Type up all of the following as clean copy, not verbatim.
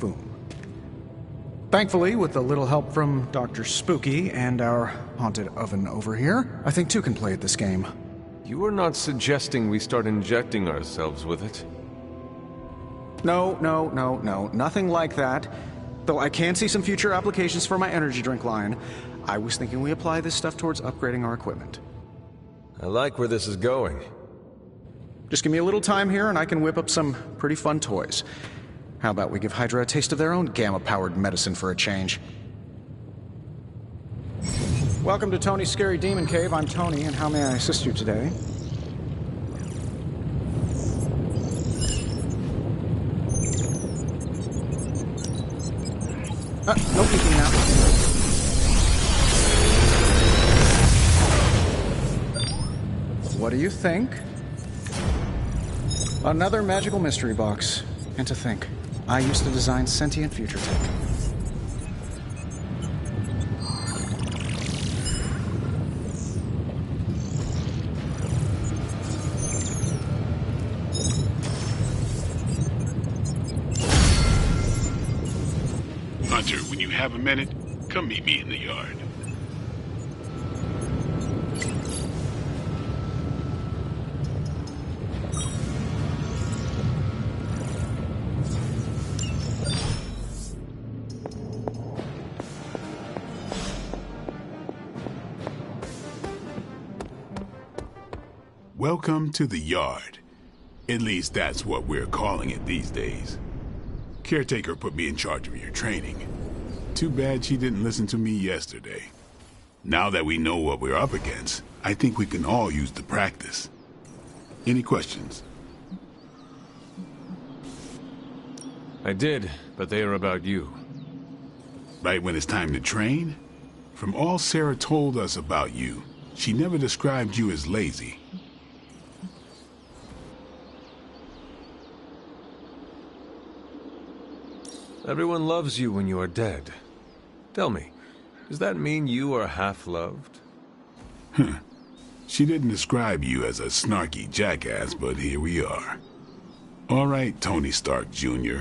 Boom. Thankfully, with a little help from Dr. Spooky and our haunted oven over here, I think two can play at this game. You are not suggesting we start injecting ourselves with it? No, nothing like that. Though I can see some future applications for my energy drink line. I was thinking we apply this stuff towards upgrading our equipment. I like where this is going. Just give me a little time here and I can whip up some pretty fun toys. How about we give Hydra a taste of their own gamma-powered medicine for a change? Welcome to Tony's Scary Demon Cave. I'm Tony, and how may I assist you today? No peeking now. What do you think? Another magical mystery box. And to think, I used to design sentient future tech. Hunter, when you have a minute, come meet me in the yard. Welcome to the yard. At least that's what we're calling it these days. Caretaker put me in charge of your training. Too bad she didn't listen to me yesterday. Now that we know what we're up against, I think we can all use the practice. Any questions? I did, but they are about you. Right when it's time to train? From all Sarah told us about you, she never described you as lazy. Everyone loves you when you are dead. Tell me, does that mean you are half-loved? She didn't describe you as a snarky jackass, but here we are. All right, Tony Stark Jr.,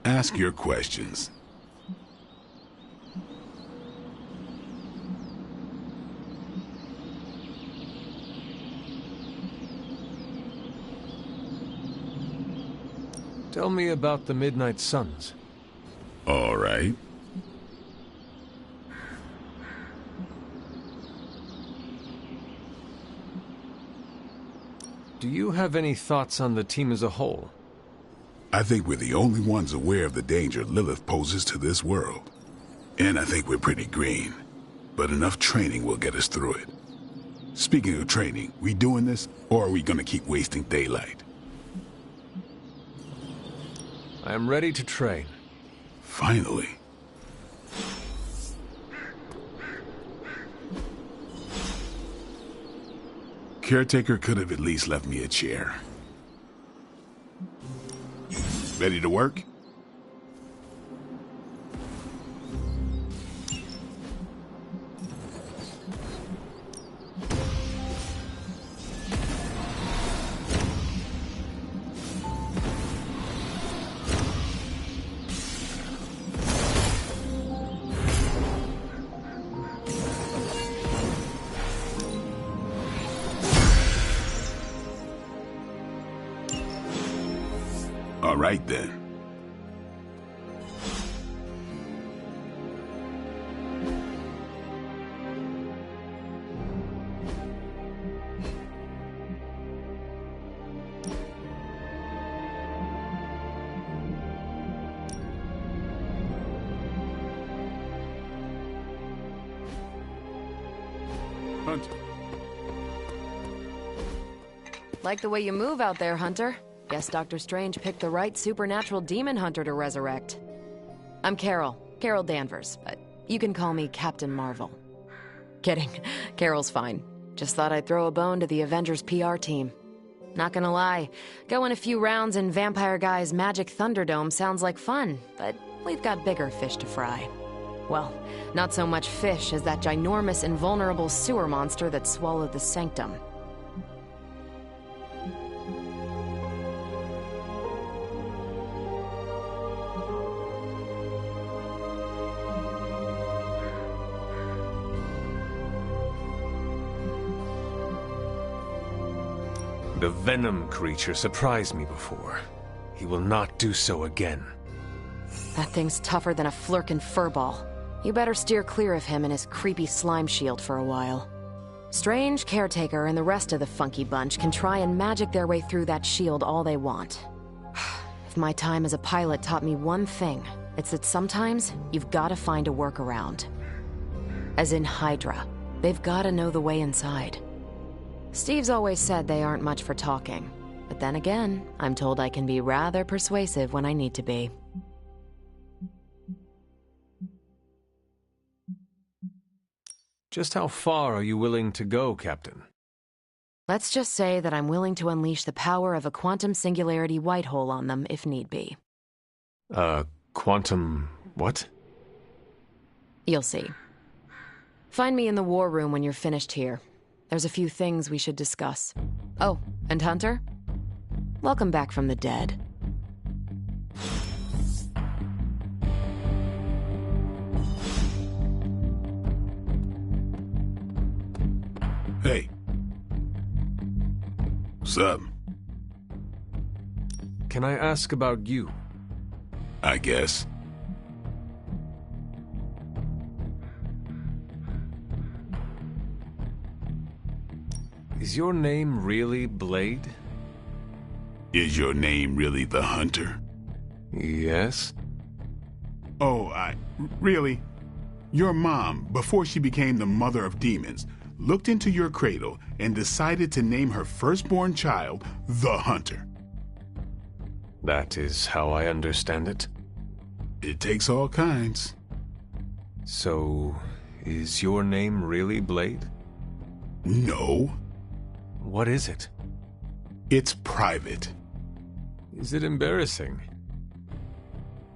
ask your questions. Tell me about the Midnight Suns. All right. Do you have any thoughts on the team as a whole? I think we're the only ones aware of the danger Lilith poses to this world. And I think we're pretty green. But enough training will get us through it. Speaking of training, we doing this, or are we gonna keep wasting daylight? I am ready to train. Finally. Caretaker could have at least left me a chair. Ready to work? All right, then. Hunt. Like the way you move out there, Hunter. Guess Dr. Strange picked the right supernatural demon hunter to resurrect. I'm Carol Danvers, but you can call me Captain Marvel. Kidding, Carol's fine. Just thought I'd throw a bone to the Avengers PR team. Not gonna lie, going a few rounds in Vampire Guy's Magic Thunderdome sounds like fun, but we've got bigger fish to fry. Well, not so much fish as that ginormous invulnerable sewer monster that swallowed the Sanctum. The Venom creature surprised me before. He will not do so again. That thing's tougher than a Flurkin furball. You better steer clear of him and his creepy slime shield for a while. Strange, Caretaker, and the rest of the funky bunch can try and magic their way through that shield all they want. If my time as a pilot taught me one thing, it's that sometimes you've got to find a workaround. As in Hydra, they've got to know the way inside. Steve's always said they aren't much for talking, but then again, I'm told I can be rather persuasive when I need to be. Just how far are you willing to go, Captain? Let's just say that I'm willing to unleash the power of a quantum singularity white hole on them if need be. Quantum... what? You'll see. Find me in the war room when you're finished here. There's a few things we should discuss. Oh, and Hunter? Welcome back from the dead. Hey. What's up? Can I ask about you? I guess. Is your name really Blade? Is your name really the Hunter? Yes. Oh, really? Your mom, before she became the mother of demons, looked into your cradle and decided to name her firstborn child the Hunter. That is how I understand it. It takes all kinds. So, is your name really Blade? No. What is it? It's private. Is it embarrassing?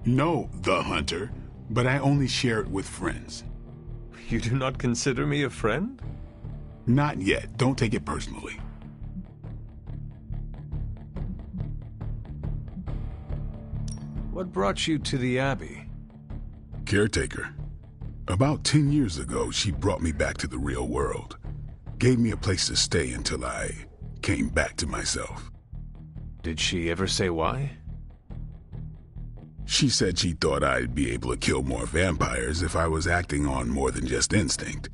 No, the Hunter, but I only share it with friends. You do not consider me a friend? Not yet. Don't take it personally. What brought you to the Abbey? Caretaker. About 10 years ago, she brought me back to the real world. Gave me a place to stay until I came back to myself. Did she ever say why? She said she thought I'd be able to kill more vampires if I was acting on more than just instinct.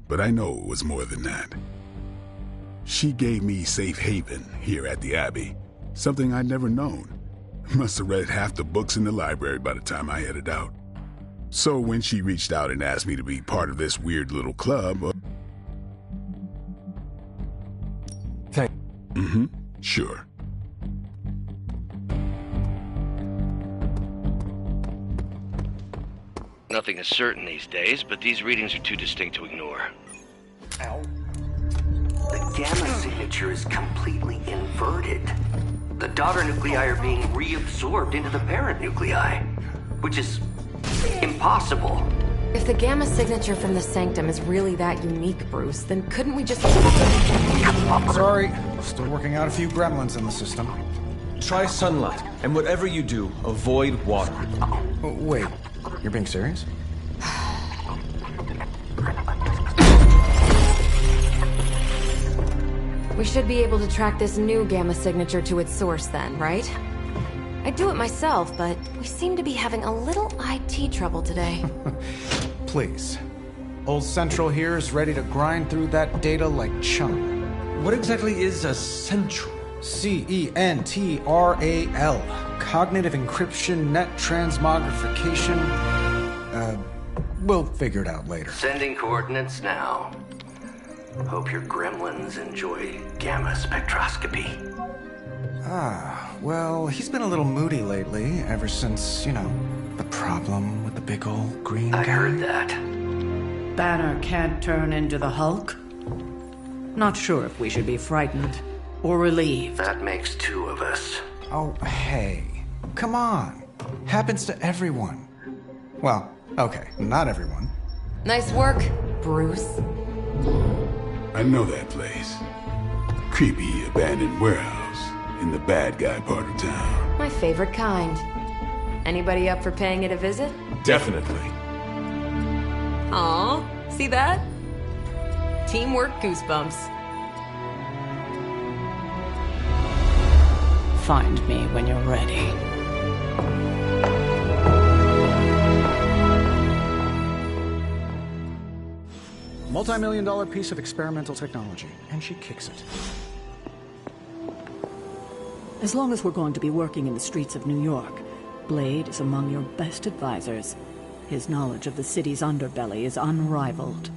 But I know it was more than that. She gave me safe haven here at the Abbey, something I'd never known. Must have read half the books in the library by the time I headed out. So when she reached out and asked me to be part of this weird little club... Sure. Nothing is certain these days, but these readings are too distinct to ignore. Ow. The gamma signature is completely inverted. The daughter nuclei are being reabsorbed into the parent nuclei, which is impossible. If the gamma signature from the Sanctum is really that unique, Bruce, then couldn't we just... Sorry, still working out a few gremlins in the system. Try sunlight, and whatever you do, avoid water. Oh, wait, you're being serious? We should be able to track this new gamma signature to its source then, right? I'd do it myself, but we seem to be having a little IT trouble today. Please. Old Central here is ready to grind through that data like chum. What exactly is a central? CENTRAL. Cognitive encryption, net transmogrification. We'll figure it out later. Sending coordinates now. Hope your gremlins enjoy gamma spectroscopy. Well, he's been a little moody lately, ever since, you know, the problem with the big old green guy. I heard that. Banner can't turn into the Hulk? Not sure if we should be frightened or relieved. That makes two of us. Oh, hey. Come on. Happens to everyone. Well, okay, not everyone. Nice work, Bruce. I know that place. Creepy abandoned warehouse in the bad guy part of town. My favorite kind. Anybody up for paying it a visit? Definitely. Aw, see that? Teamwork goosebumps. Find me when you're ready. Multi-million-dollar piece of experimental technology, and she kicks it. As long as we're going to be working in the streets of New York, Blade is among your best advisors. His knowledge of the city's underbelly is unrivaled.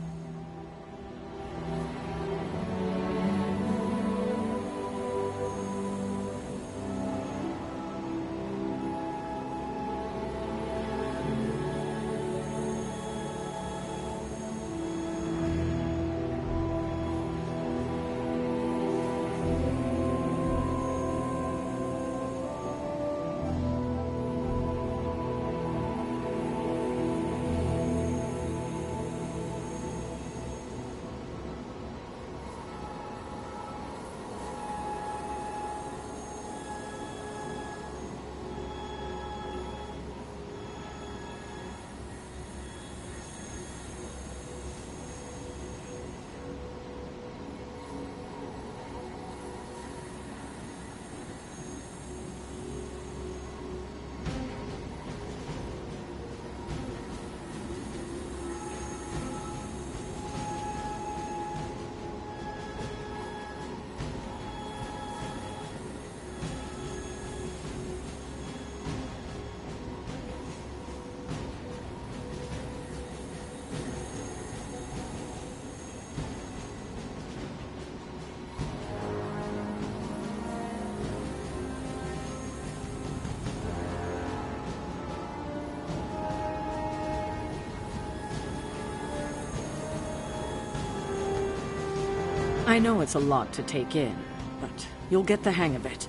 I know it's a lot to take in, but you'll get the hang of it.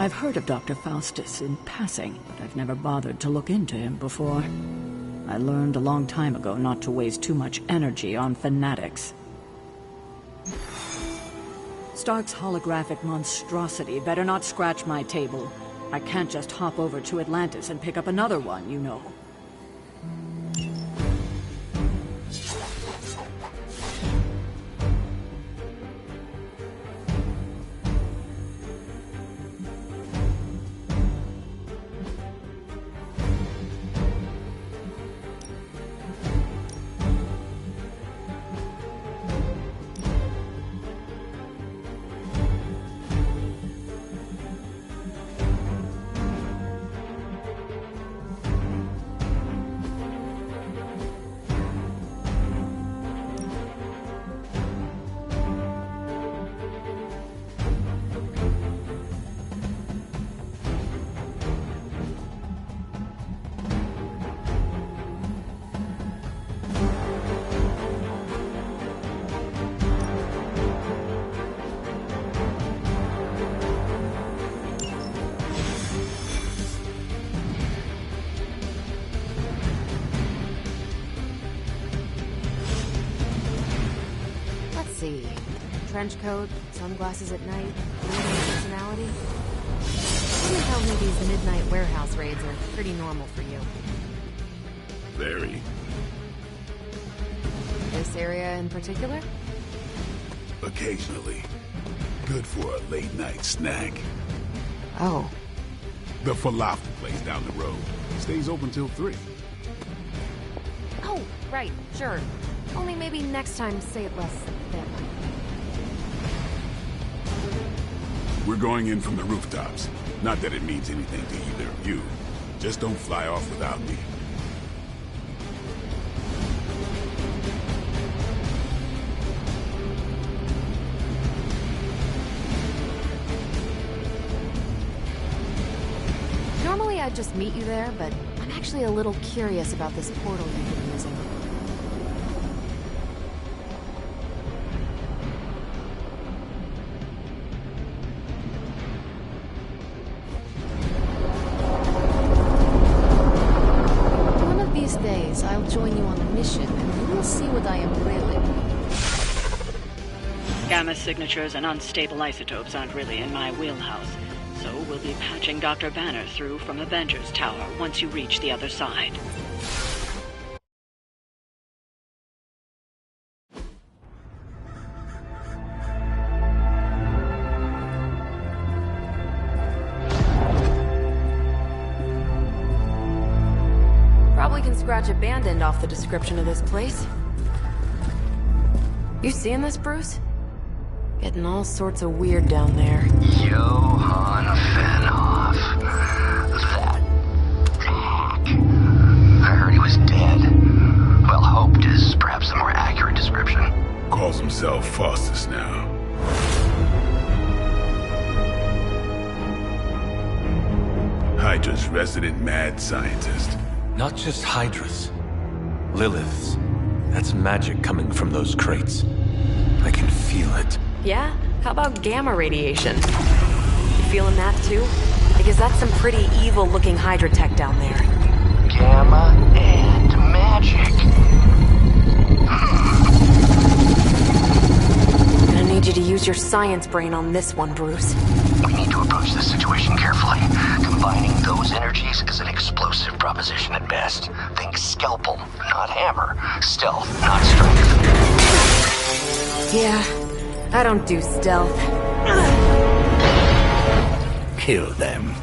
I've heard of Dr. Faustus in passing, but I've never bothered to look into him before. I learned a long time ago not to waste too much energy on fanatics. Stark's holographic monstrosity better not scratch my table. I can't just hop over to Atlantis and pick up another one, you know. Trench coat, sunglasses at night, personality. Someone tells me these midnight warehouse raids are pretty normal for you. Very. This area in particular? Occasionally. Good for a late-night snack. Oh. The falafel place down the road. Stays open till 3. Oh, right, sure. Only maybe next time say it less thin. We're going in from the rooftops. Not that it means anything to either of you. Just don't fly off without me. Normally I'd just meet you there, but I'm actually a little curious about this portal you've been using. I'll join you on a mission, and we'll see what I am really. Gamma signatures and unstable isotopes aren't really in my wheelhouse, so we'll be patching Dr. Banner through from Avengers Tower once you reach the other side. Probably can scratch abandoned off the description of this place. You seeing this, Bruce? Getting all sorts of weird down there. Johann Fenhoff. That hack. I heard he was dead. Well, hoped is perhaps the more accurate description. Calls himself Faustus now. Hydra's resident mad scientist. Not just Hydra's. Lilith's. That's magic coming from those crates. I can feel it. Yeah? How about gamma radiation? You feeling that too? Because that's some pretty evil-looking Hydra tech down there. Gamma and magic. Gonna need you to use your science brain on this one, Bruce. We need to approach this situation carefully. Combining those energies is an explosive proposition at best. Think scalpel, not hammer. Stealth, not strength. Yeah, I don't do stealth. Kill them.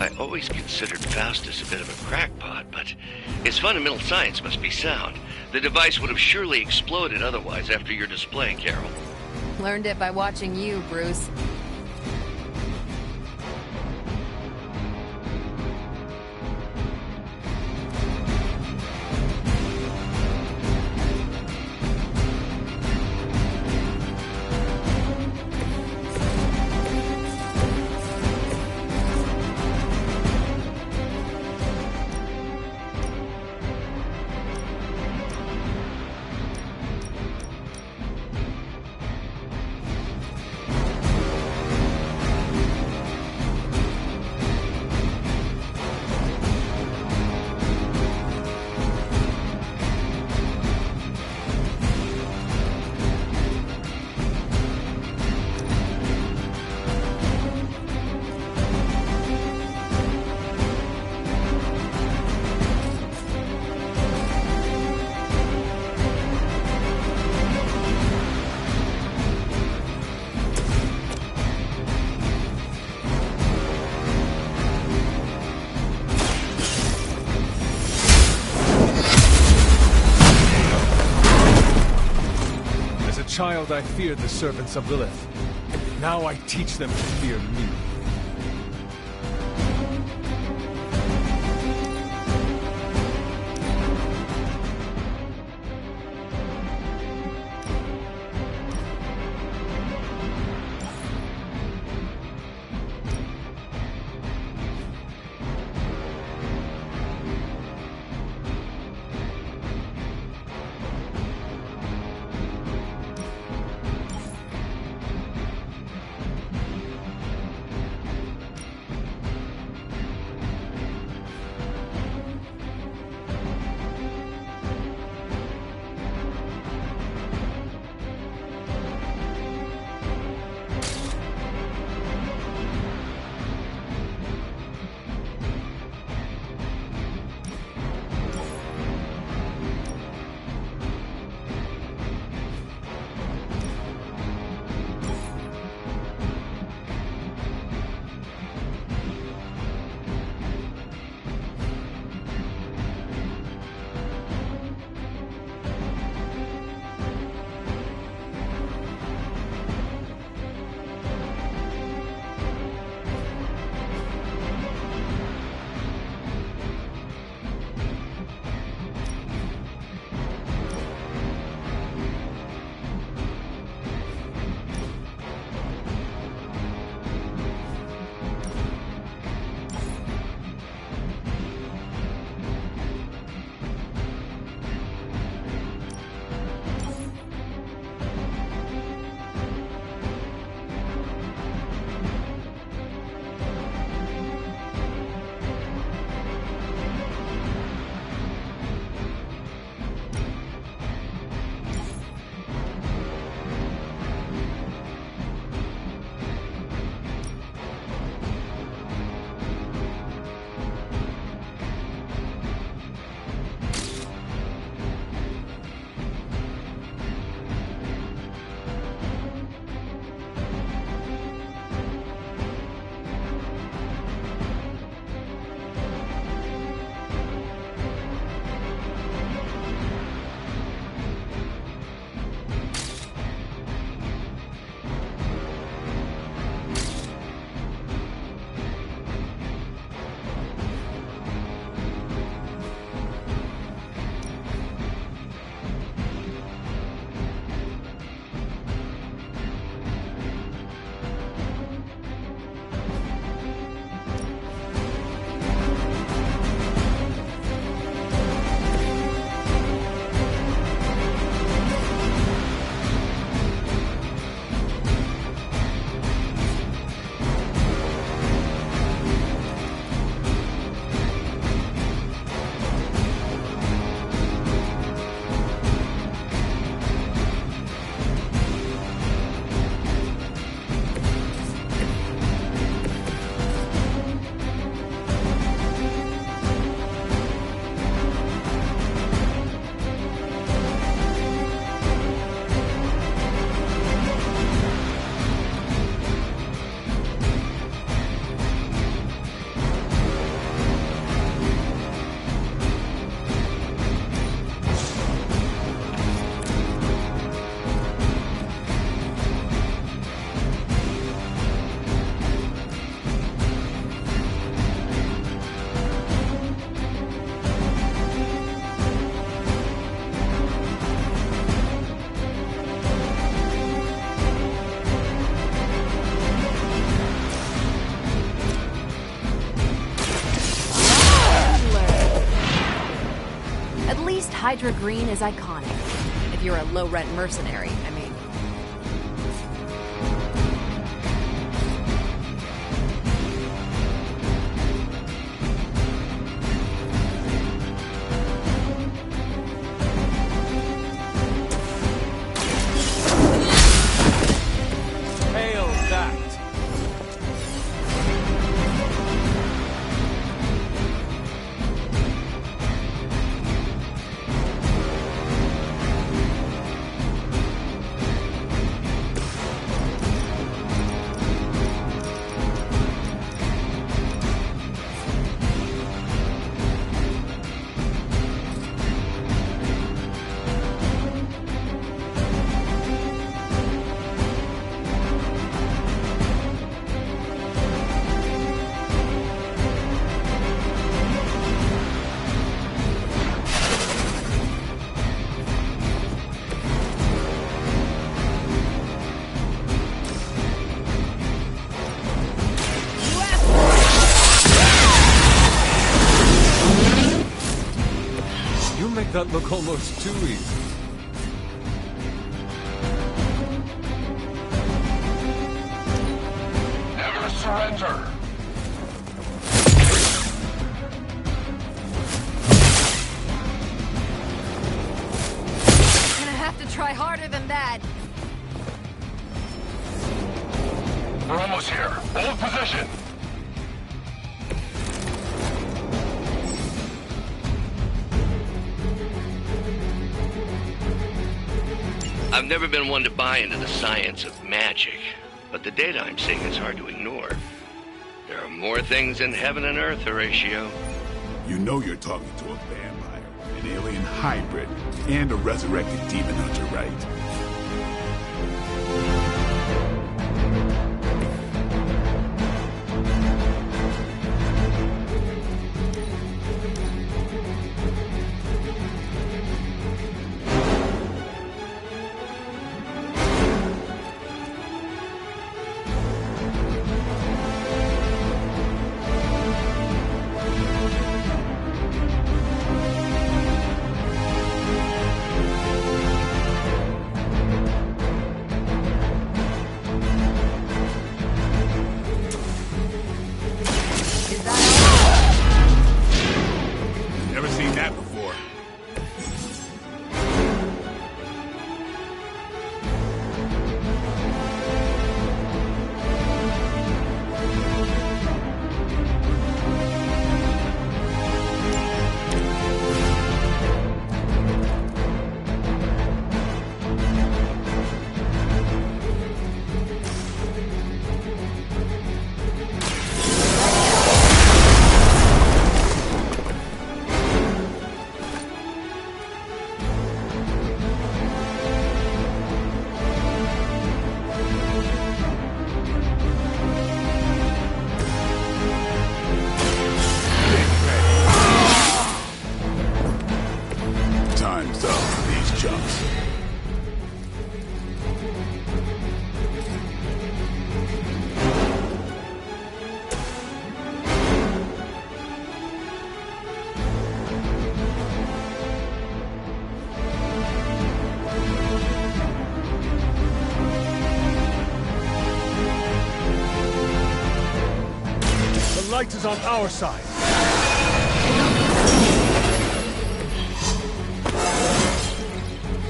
I always considered Faustus a bit of a crackpot, but his fundamental science must be sound. The device would have surely exploded otherwise after your display, Carol. Learned it by watching you, Bruce. child, I feared the servants of Lilith. Now I teach them to fear me. Hydra Green is iconic. If you're a low-rent mercenary, I mean. Hail that! that look almost too easy. Never surrender! Gonna have to try harder than that. We're almost here. Hold position! I've never been one to buy into the science of magic, but the data I'm seeing is hard to ignore. There are more things in heaven and earth, Horatio. You know you're talking to a vampire, an alien hybrid, and a resurrected demon hunter, right? Never seen that before. Time's up for these chumps. The light is on our side.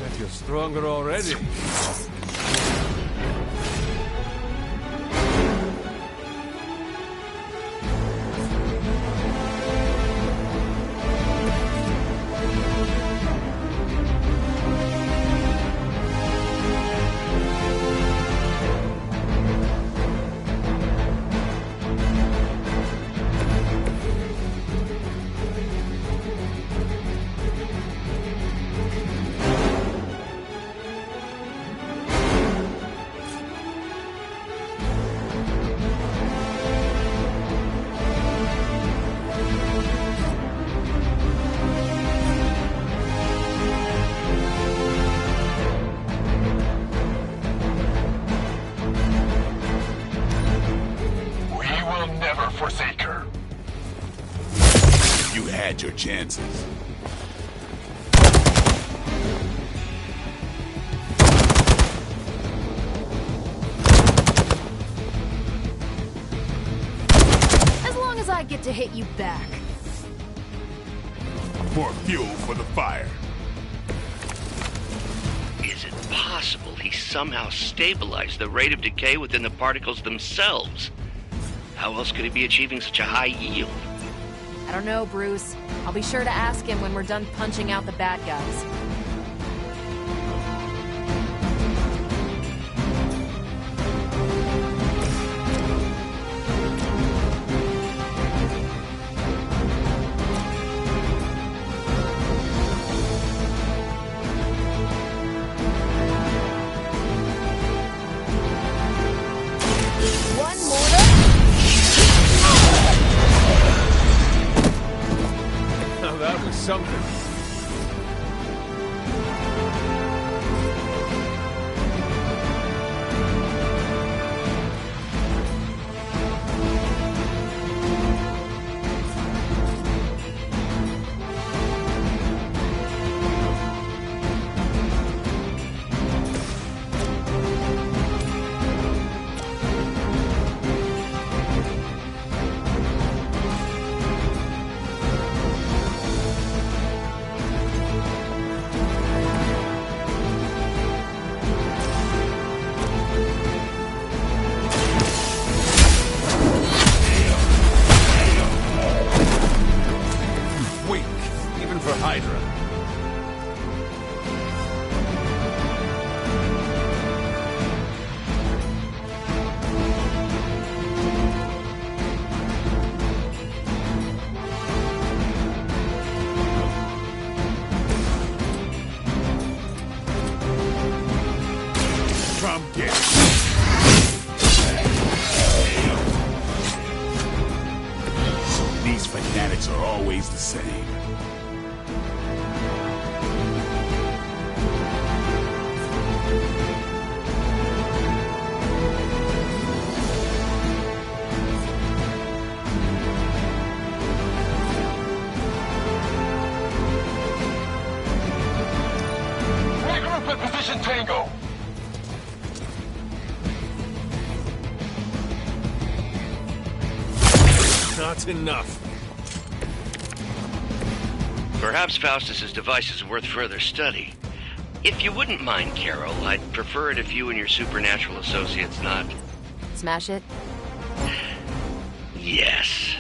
Bet you're stronger already. Forsake her. You had your chances. As long as I get to hit you back. More fuel for the fire. Is it possible he somehow stabilized the rate of decay within the particles themselves? How else could he be achieving such a high yield? I don't know, Bruce. I'll be sure to ask him when we're done punching out the bad guys. Something. fanatics are always the same. Regroup at position Tango. Not enough. Perhaps Faustus's device is worth further study. If you wouldn't mind, Carol, I'd prefer it if you and your supernatural associates not... Smash it? Yes.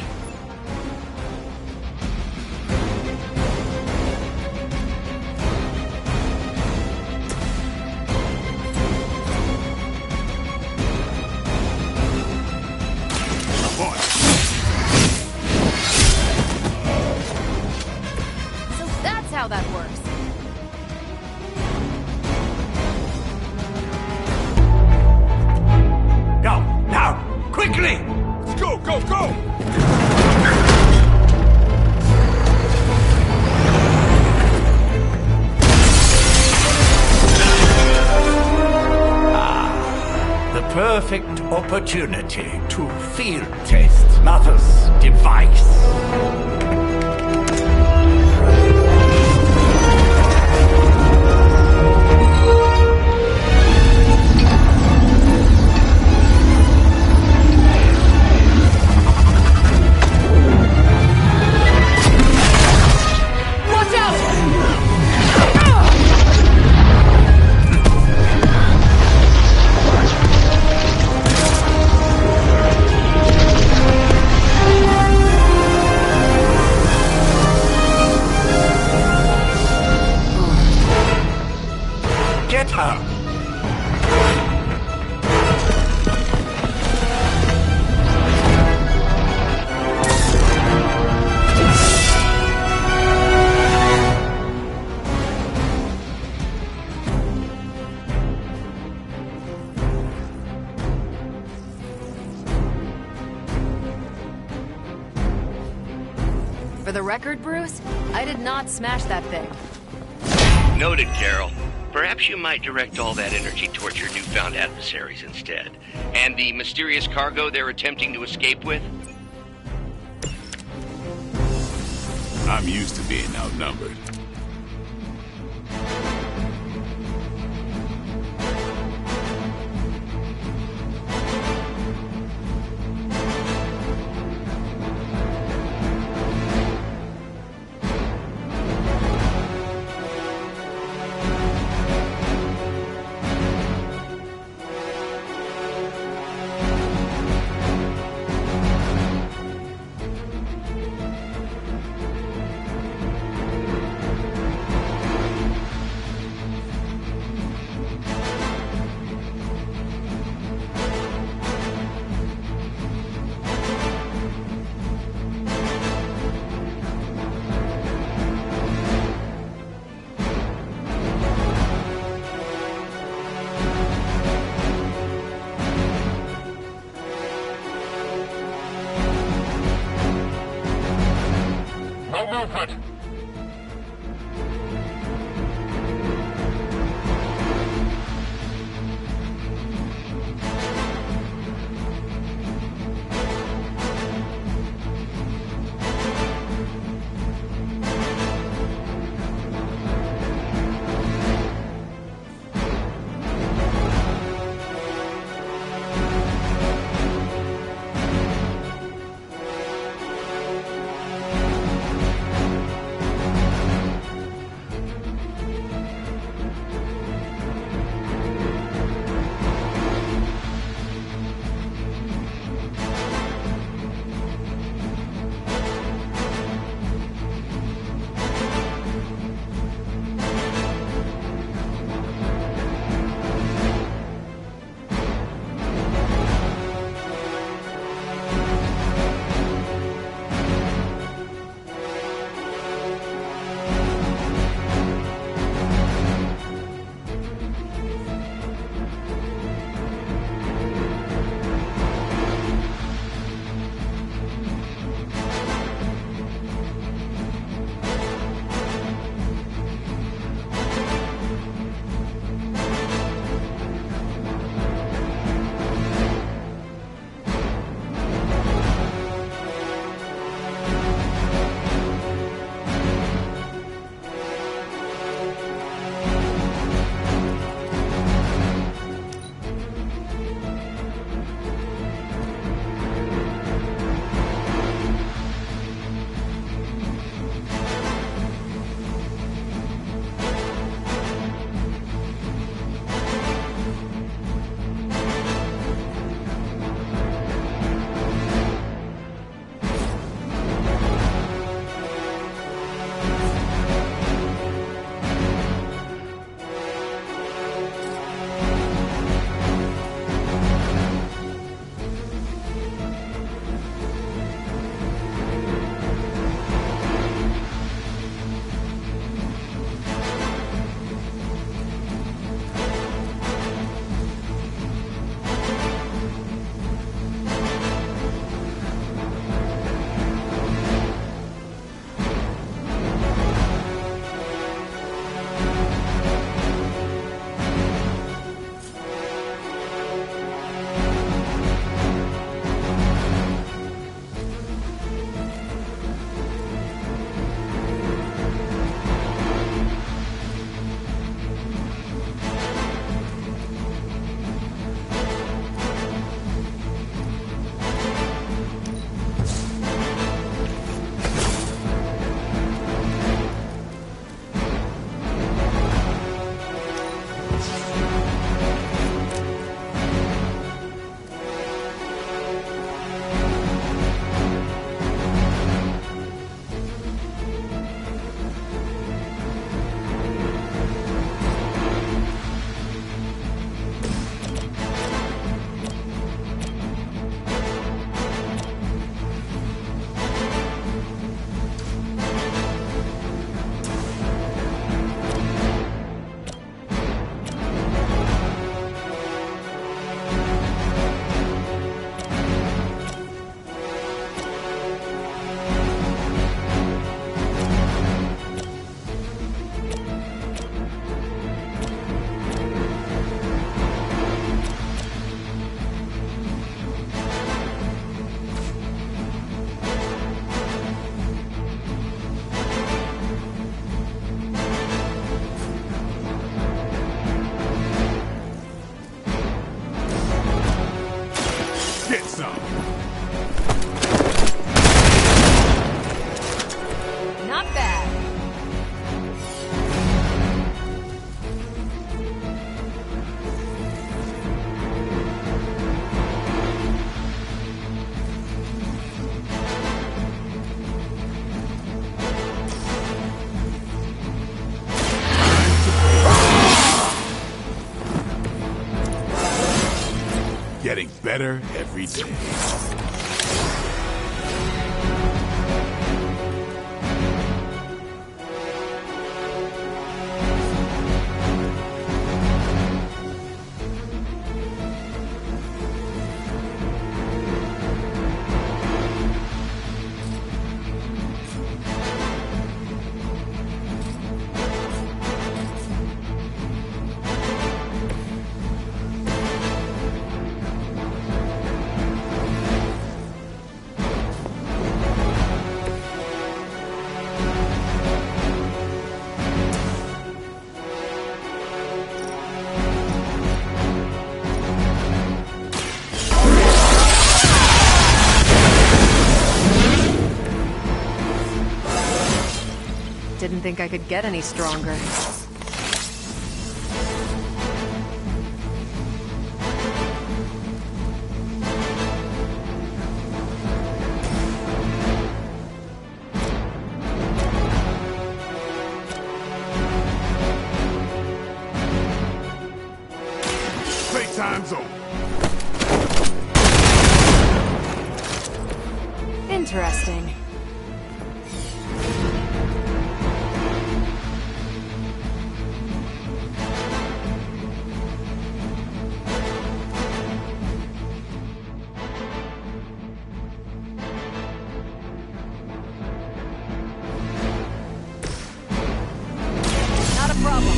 So that's how that works. Go, now, quickly! Let's go, go, go! The perfect opportunity to field test Mother's device. Watch out! Get her! For the record, Bruce, I did not smash that thing. Noted, Carol. Perhaps you might direct all that energy towards your newfound adversaries instead. And the mysterious cargo they're attempting to escape with? I'm used to being outnumbered. No movement. better every day. Didn't think I could get any stronger. Playtime's over. Interesting. Not a problem.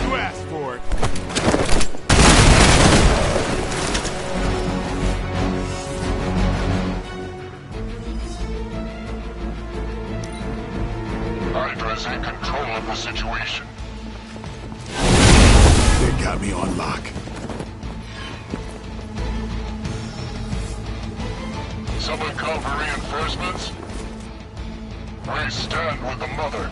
You asked for it. Hydra's in control of the situation. They got me on lock. Someone call for reinforcements? We stand with the mother.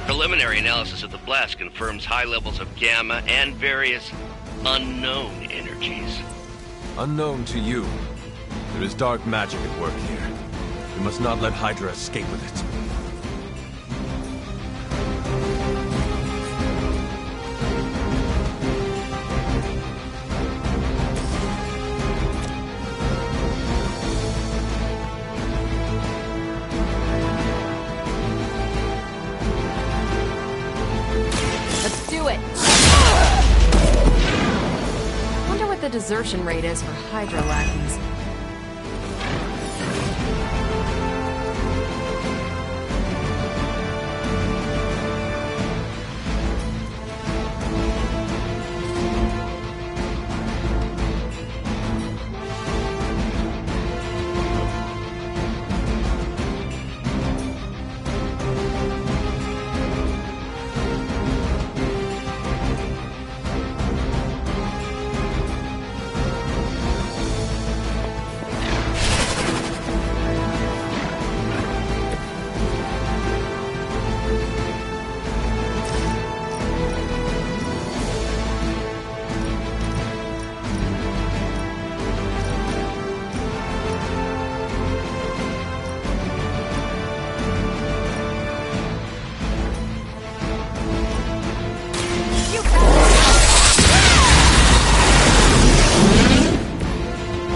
Preliminary analysis of the blast confirms high levels of gamma and various unknown energies. Unknown to you, there is dark magic at work here. We must not let Hydra escape with it. Let's do it! Wonder what the desertion rate is for Hydra lackeys.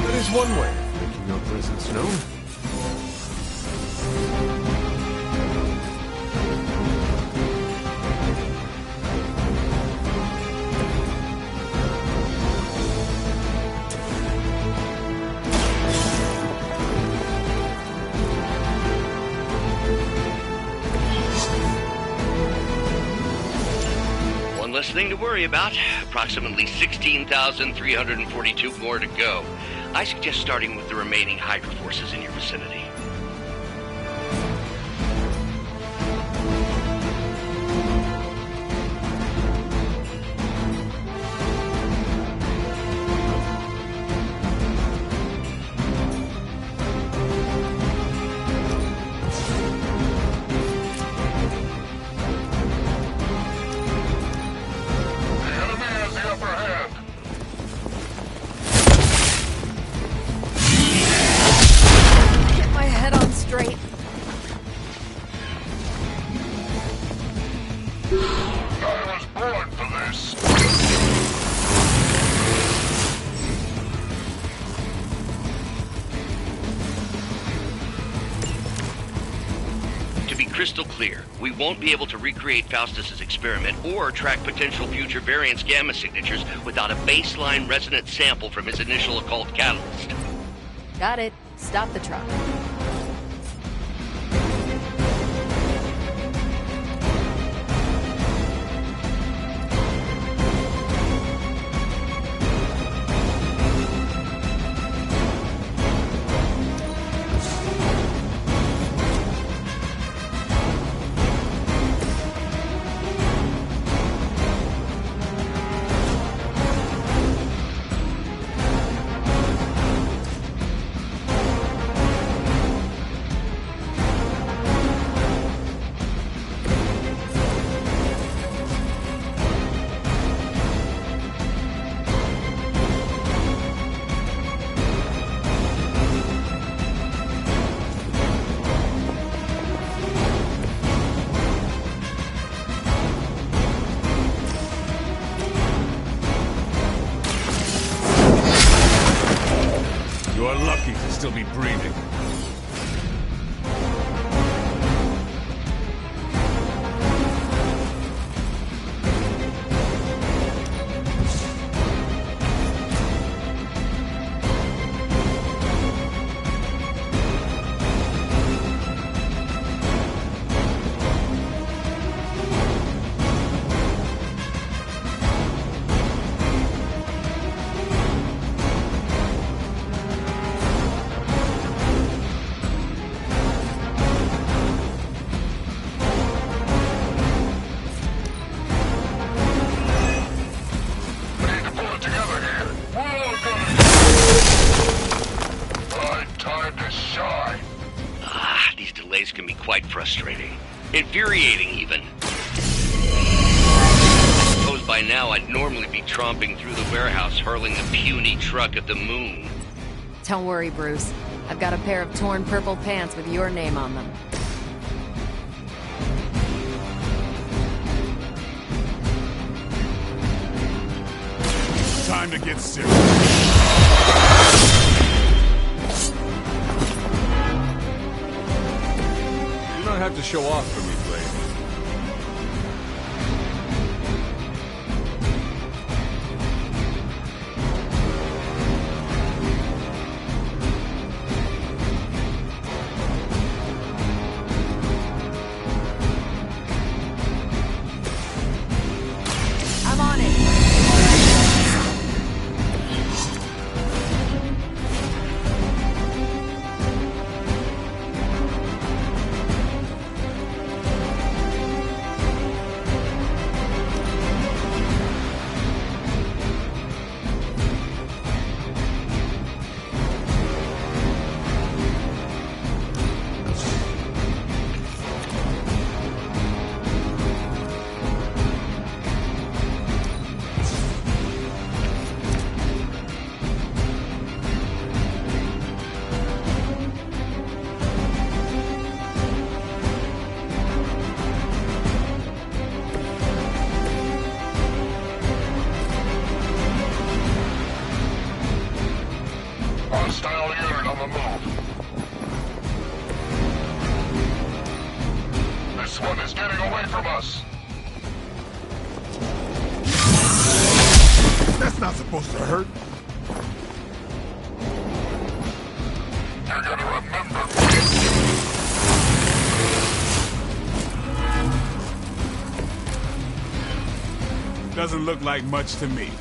That is one way of making your presence known. One less thing to worry about. Approximately 16,342 more to go. I suggest starting with the remaining Hydra forces in your vicinity. Crystal clear. We won't be able to recreate Faustus's experiment or track potential future variants' gamma signatures without a baseline resonant sample from his initial occult catalyst. Got it. Stop the truck. You are lucky to still be breathing. Can be quite frustrating. Infuriating, even. I suppose by now I'd normally be tromping through the warehouse hurling the puny truck at the moon. Don't worry, Bruce. I've got a pair of torn purple pants with your name on them. Time to get serious. You don't have to show off for me, Blade. I'm on it. Hostile unit on the move. This one is getting away from us. That's not supposed to hurt. You're gonna remember me. Doesn't look like much to me.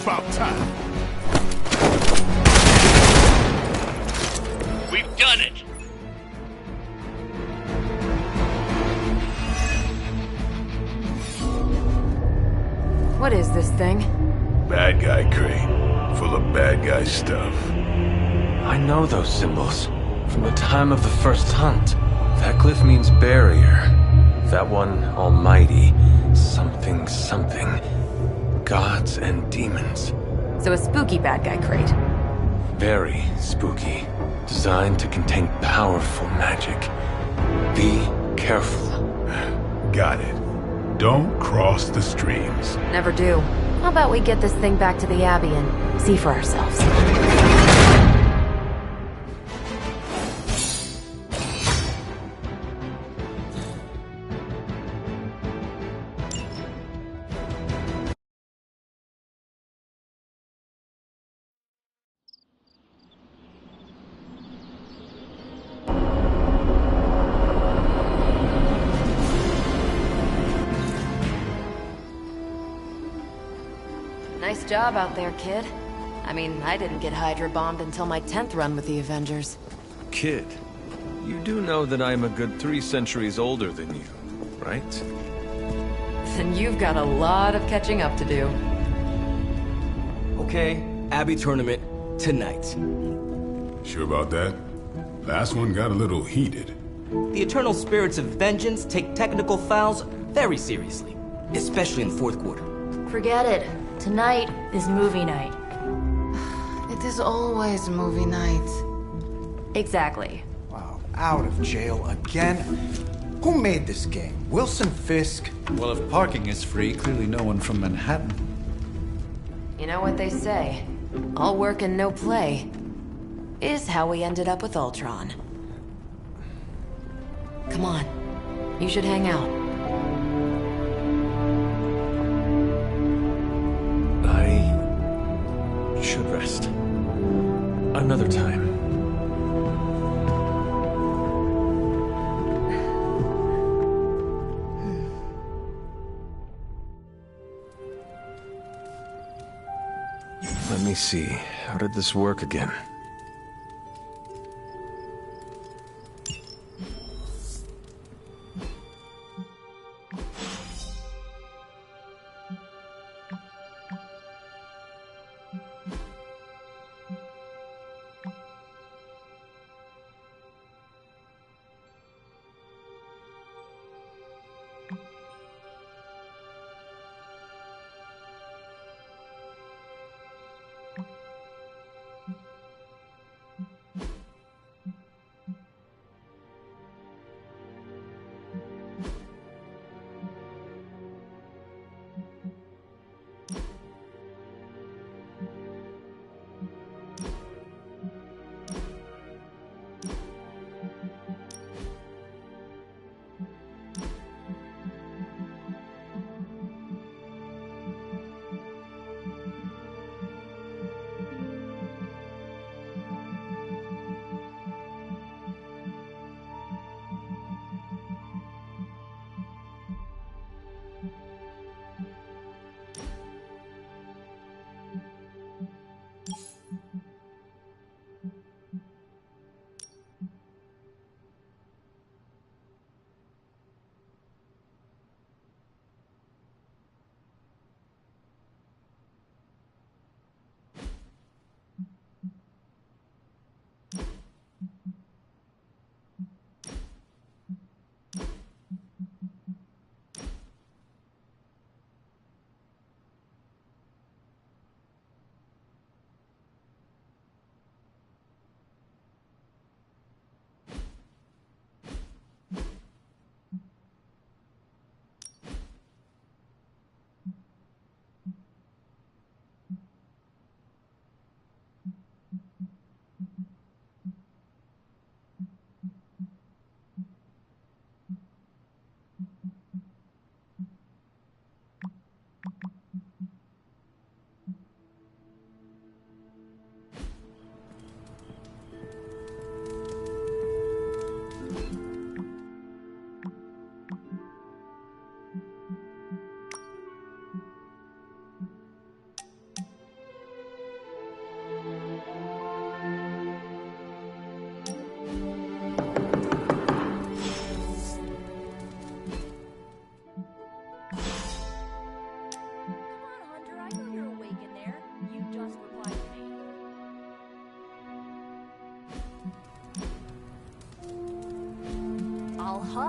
about time. We've done it! What is this thing? Bad guy crate, full of bad guy stuff. I know those symbols from the time of the first hunt. That glyph means barrier. That one, almighty. Something, something. Gods and demons. So a spooky bad guy crate. Very spooky. Designed to contain powerful magic. Be careful. Got it. Don't cross the streams. Never do. How about we get this thing back to the Abbey and see for ourselves? Nice job out there, kid. I mean, I didn't get Hydra bombed until my 10th run with the Avengers. Kid, you do know that I'm a good 3 centuries older than you, right? Then you've got a lot of catching up to do. Okay, Abbey tournament tonight. Sure about that? Last one got a little heated. The Eternal Spirits of Vengeance take technical fouls very seriously, especially in the fourth quarter. Forget it. Tonight is movie night. It is always movie night. Exactly. Wow, out of jail again? Who made this game? Wilson Fisk? Well, if parking is free, clearly no one from Manhattan. You know what they say? All work and no play is how we ended up with Ultron. Come on. You should hang out. I should rest. Another time. Let me see. How did this work again?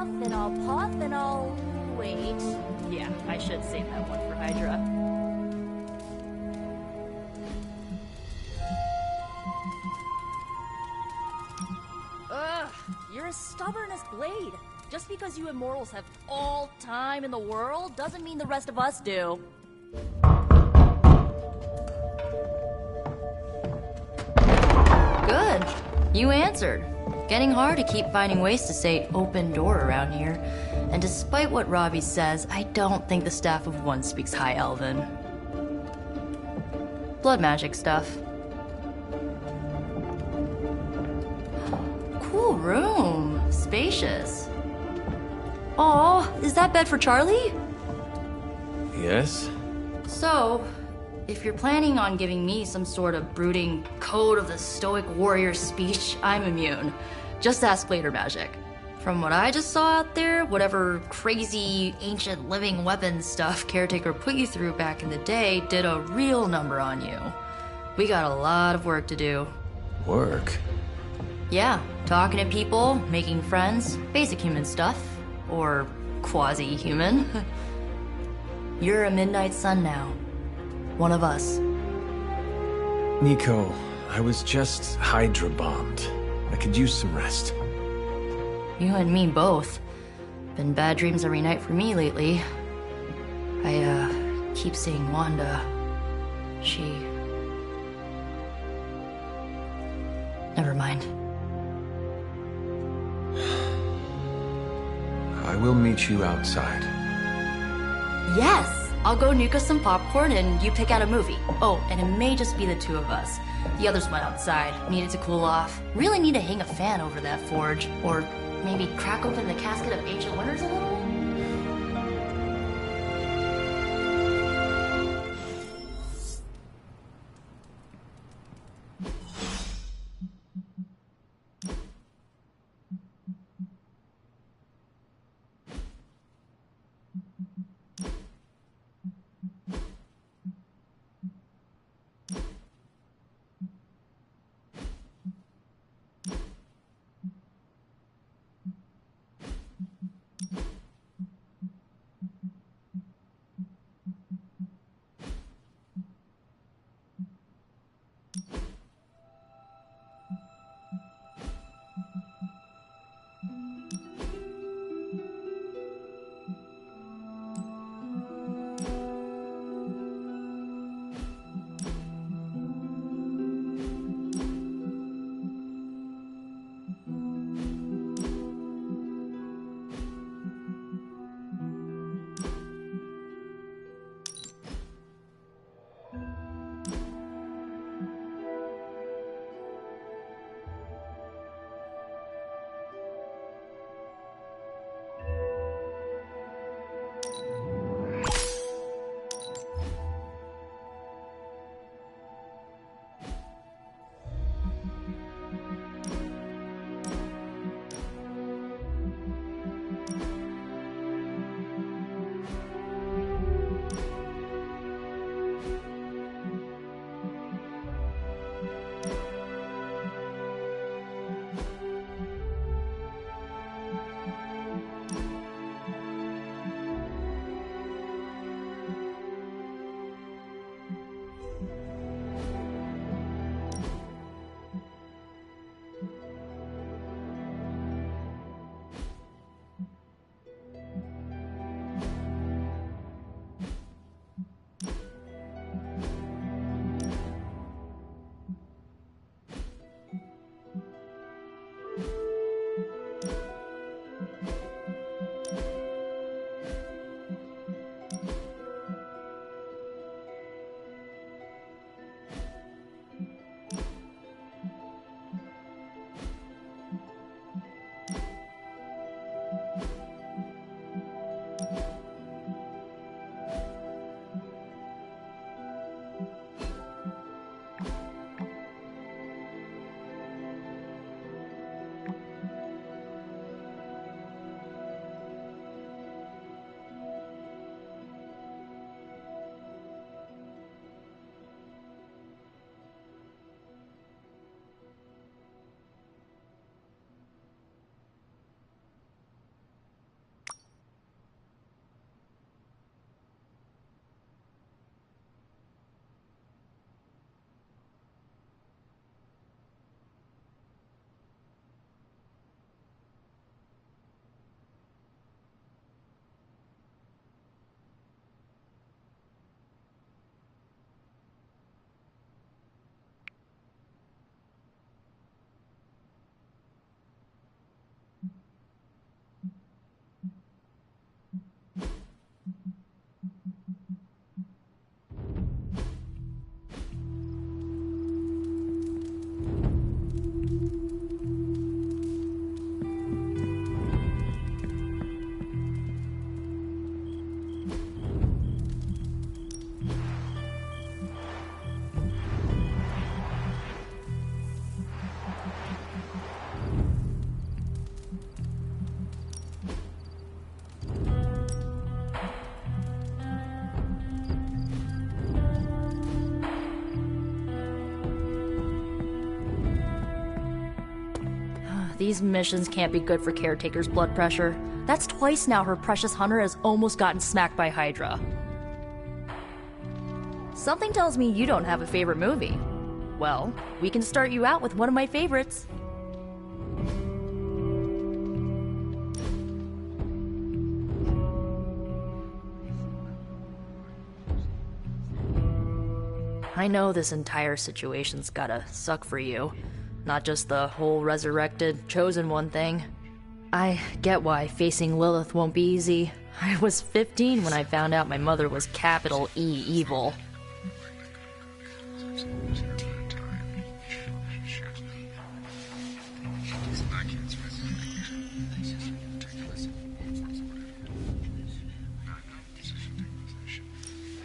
puff and I'll puff and I'll... Wait. Yeah, I should save that one for Hydra. Ugh, you're as stubborn as Blade. Just because you immortals have all time in the world doesn't mean the rest of us do. Good. You answered. Getting hard to keep finding ways to say open door around here. And despite what Robbie says, I don't think the staff of One speaks High Elven. Blood magic stuff. Cool room. Spacious. Aw, is that bed for Charlie? Yes? So, if you're planning on giving me some sort of brooding code of the stoic warrior speech, I'm immune. Just ask later, Magic. From what I just saw out there, whatever crazy ancient living weapons stuff Caretaker put you through back in the day did a real number on you. We got a lot of work to do. Work? Yeah, talking to people, making friends, basic human stuff. Or quasi-human. You're a Midnight Sun now. One of us. Nico, I was just Hydra bombed. I could use some rest. You and me both. Been bad dreams every night for me lately. I, keep seeing Wanda. She... Never mind. I will meet you outside. Yes! I'll go nuke us some popcorn and you pick out a movie. Oh, and it may just be the two of us. The others went outside, needed to cool off. Really need to hang a fan over that forge. Or maybe crack open the casket of Ancient Wonders a little? these missions can't be good for Caretaker's blood pressure. That's twice now her precious hunter has almost gotten smacked by Hydra. Something tells me you don't have a favorite movie. Well, we can start you out with one of my favorites. I know this entire situation's gotta suck for you. Not just the whole resurrected, chosen one thing. I get why facing Lilith won't be easy. I was 15 when I found out my mother was capital E evil.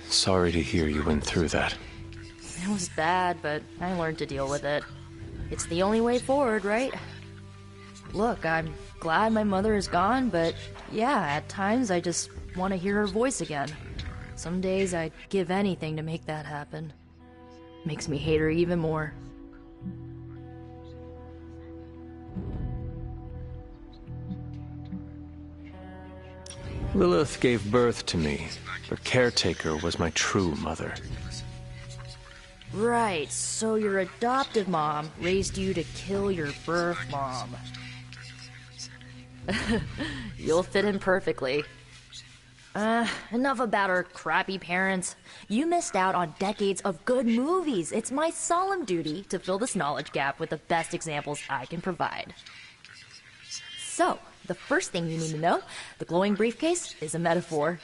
Sorry to hear you went through that. It was bad, but I learned to deal with it. It's the only way forward, right? Look, I'm glad my mother is gone, but yeah, at times I just want to hear her voice again. Some days I'd give anything to make that happen. Makes me hate her even more. Lilith gave birth to me, but Caretaker was my true mother. Right, so your adoptive mom raised you to kill your birth mom. You'll fit in perfectly. Enough about our crappy parents. You missed out on decades of good movies. It's my solemn duty to fill this knowledge gap with the best examples I can provide. So, the first thing you need to know, the glowing briefcase is a metaphor.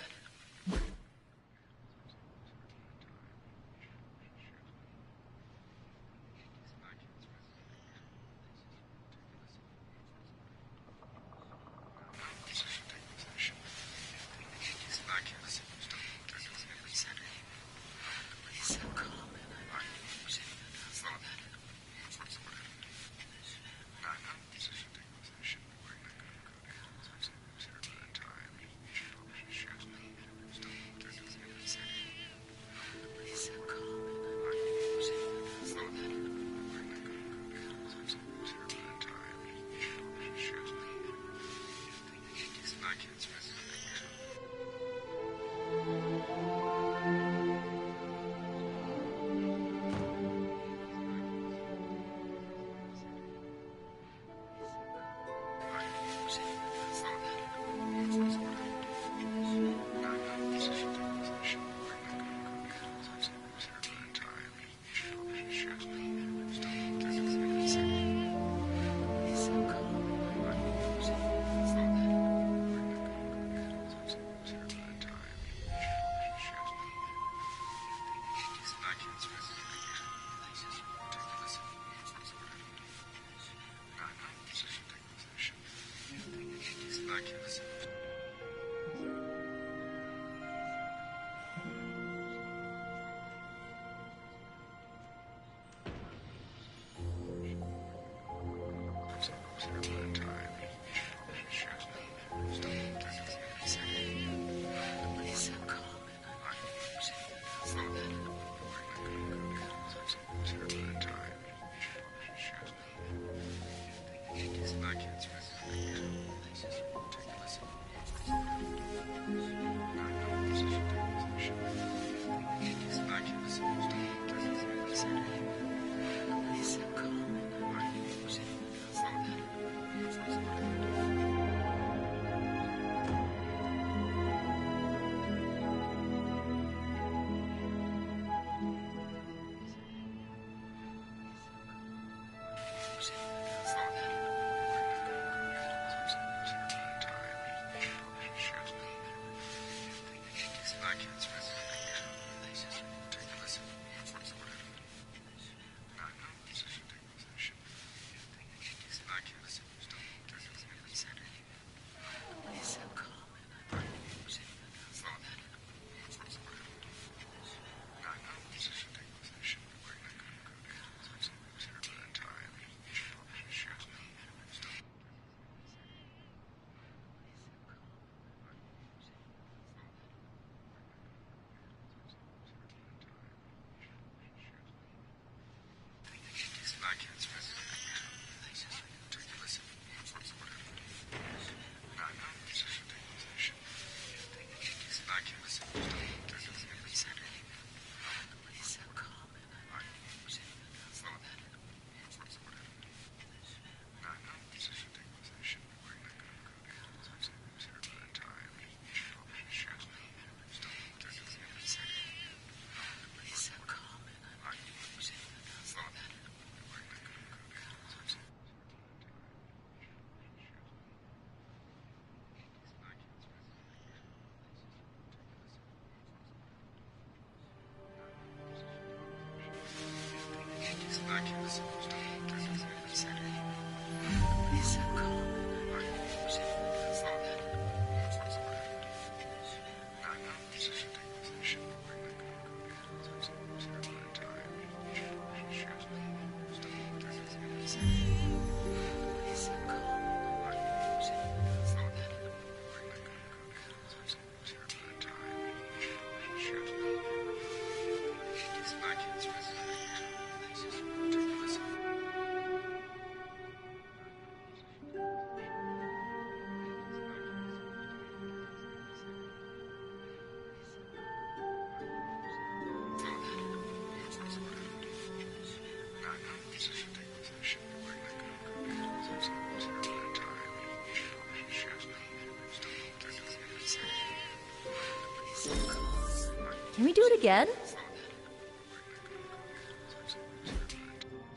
Can we do it again?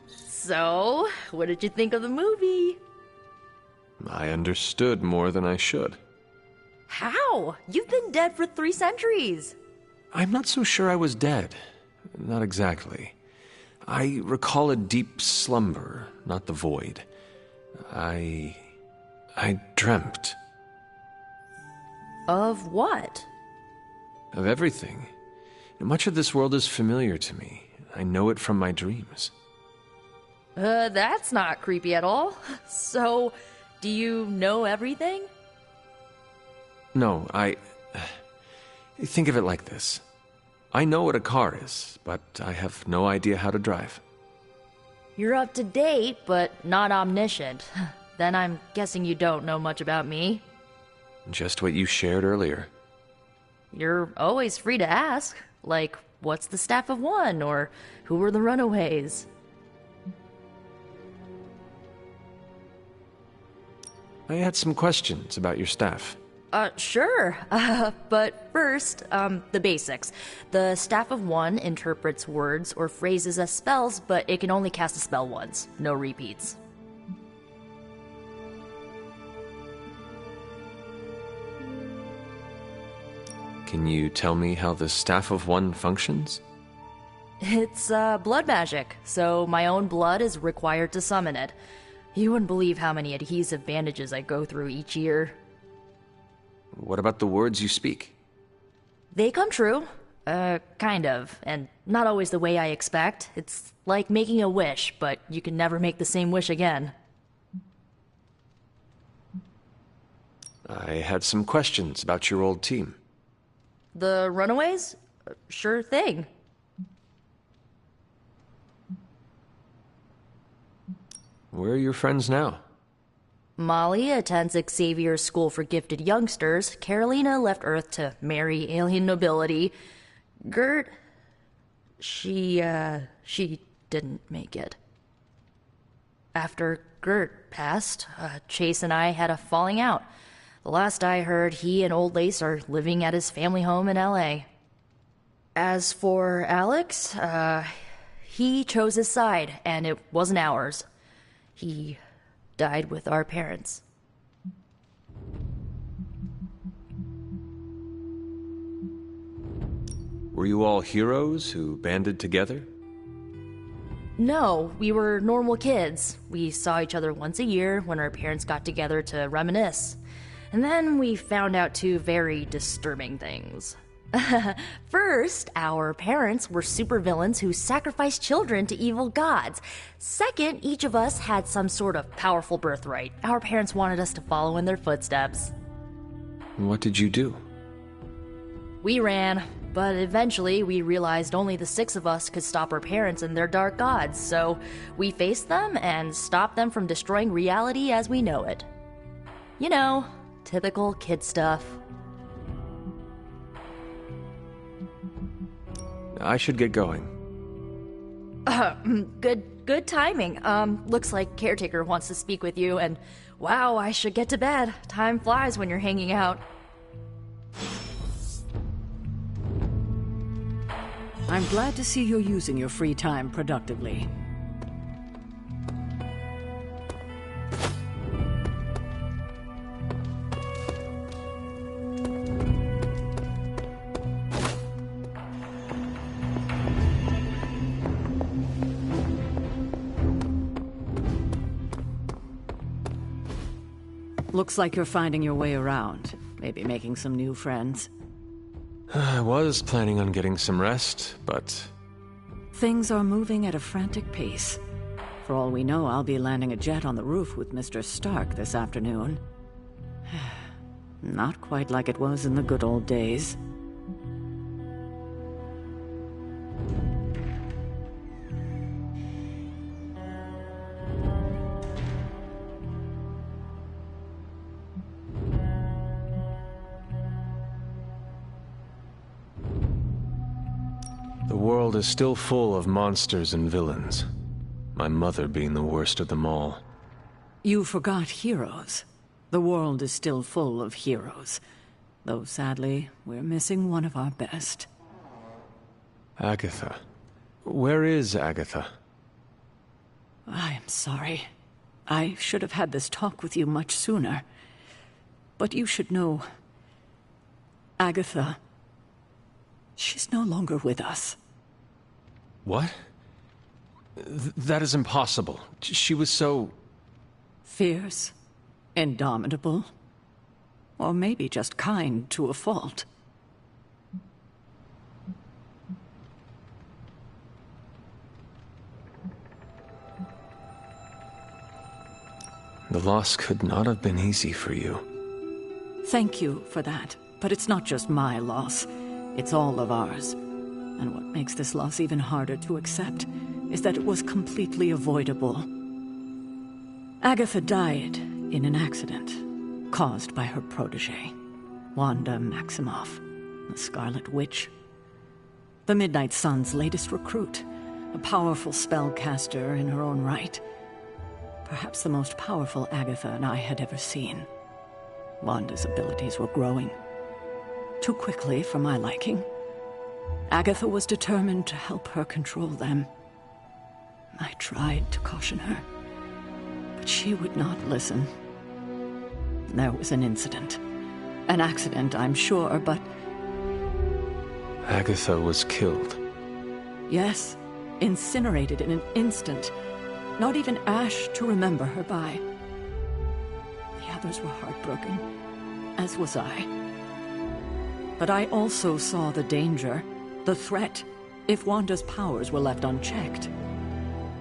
So, what did you think of the movie? I understood more than I should. How? You've been dead for 3 centuries. I'm not so sure I was dead. Not exactly. I recall a deep slumber, not the void. I dreamt. Of what? Of everything. Much of this world is familiar to me. I know it from my dreams. That's not creepy at all. So, do you know everything? No, think of it like this. I know what a car is, but I have no idea how to drive. You're up to date, but not omniscient. Then I'm guessing you don't know much about me. Just what you shared earlier. You're always free to ask. Like, what's the Staff of One? Or who were the Runaways? I had some questions about your staff. Sure. But first, the basics. The Staff of One interprets words or phrases as spells, but it can only cast a spell once. No repeats. Can you tell me how the Staff of One functions? It's, blood magic, so my own blood is required to summon it. You wouldn't believe how many adhesive bandages I go through each year. What about the words you speak? They come true. Kind of, and not always the way I expect. It's like making a wish, but you can never make the same wish again. I had some questions about your old team. The Runaways? Sure thing. Where are your friends now? Molly attends Xavier's School for Gifted Youngsters. Carolina left Earth to marry alien nobility. Gert... She didn't make it. After Gert passed, Chase and I had a falling out. The last I heard, he and Old Lace are living at his family home in L.A. As for Alex, he chose his side, and it wasn't ours. He died with our parents. Were you all heroes who banded together? No, we were normal kids. We saw each other once a year when our parents got together to reminisce. And then we found out 2 very disturbing things. First, our parents were supervillains who sacrificed children to evil gods. Second, each of us had some sort of powerful birthright. Our parents wanted us to follow in their footsteps. What did you do? We ran, but eventually we realized only the 6 of us could stop our parents and their dark gods, so we faced them and stopped them from destroying reality as we know it. You know, typical kid stuff. I should get going. Good timing. Looks like Caretaker wants to speak with you, and wow, I should get to bed. Time flies when you're hanging out. I'm glad to see you're using your free time productively. Looks like you're finding your way around. Maybe making some new friends. I was planning on getting some rest, but... Things are moving at a frantic pace. For all we know, I'll be landing a jet on the roof with Mr. Stark this afternoon. Not quite like it was in the good old days. The world is still full of monsters and villains. My mother being the worst of them all. You forgot heroes. The world is still full of heroes. Though sadly, we're missing one of our best. Agatha. Where is Agatha? I'm sorry. I should have had this talk with you much sooner. But you should know... Agatha... She's no longer with us. What? That is impossible. She was so... Fierce, indomitable, or maybe just kind to a fault. The loss could not have been easy for you. Thank you for that, but it's not just my loss. It's all of ours. And what makes this loss even harder to accept is that it was completely avoidable. Agatha died in an accident caused by her protege, Wanda Maximoff, the Scarlet Witch. The Midnight Sun's latest recruit, a powerful spellcaster in her own right. Perhaps the most powerful Agatha and I had ever seen. Wanda's abilities were growing. Too quickly for my liking. Agatha was determined to help her control them. I tried to caution her, but she would not listen. There was an incident. An accident, I'm sure, but... Agatha was killed. Yes, incinerated in an instant. Not even ash to remember her by. The others were heartbroken, as was I. But I also saw the danger, the threat, if Wanda's powers were left unchecked.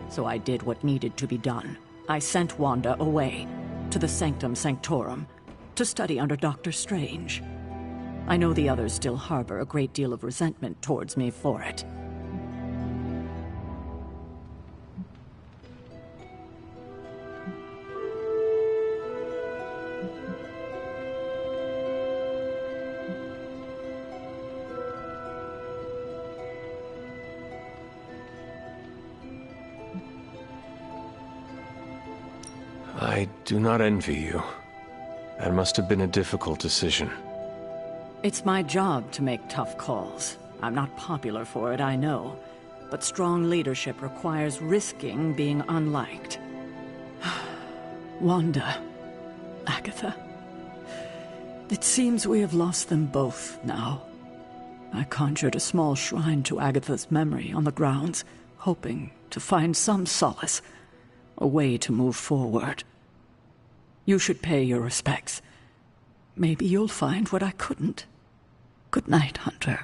So I did what needed to be done. I sent Wanda away, to the Sanctum Sanctorum, to study under Doctor Strange. I know the others still harbor a great deal of resentment towards me for it. I do not envy you. That must have been a difficult decision. It's my job to make tough calls. I'm not popular for it, I know. But strong leadership requires risking being unliked. Wanda, Agatha. It seems we have lost them both now. I conjured a small shrine to Agatha's memory on the grounds, hoping to find some solace, a way to move forward. You should pay your respects. Maybe you'll find what I couldn't. Good night, Hunter.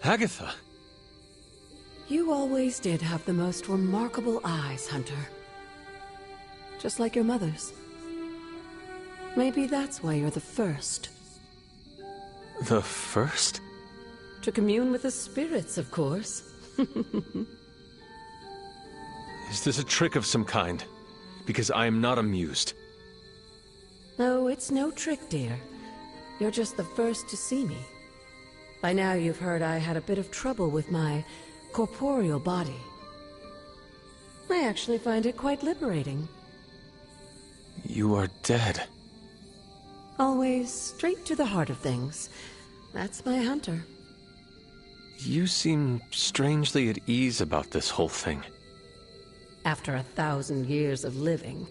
Agatha! You always did have the most remarkable eyes, Hunter. Just like your mother's. Maybe that's why you're the first. The first? To commune with the spirits, of course. Is this a trick of some kind? Because I am not amused. No, it's no trick, dear. You're just the first to see me. By now you've heard I had a bit of trouble with my corporeal body. I actually find it quite liberating. You are dead. Always straight to the heart of things. That's my Hunter. You seem strangely at ease about this whole thing. After 1,000 years of living,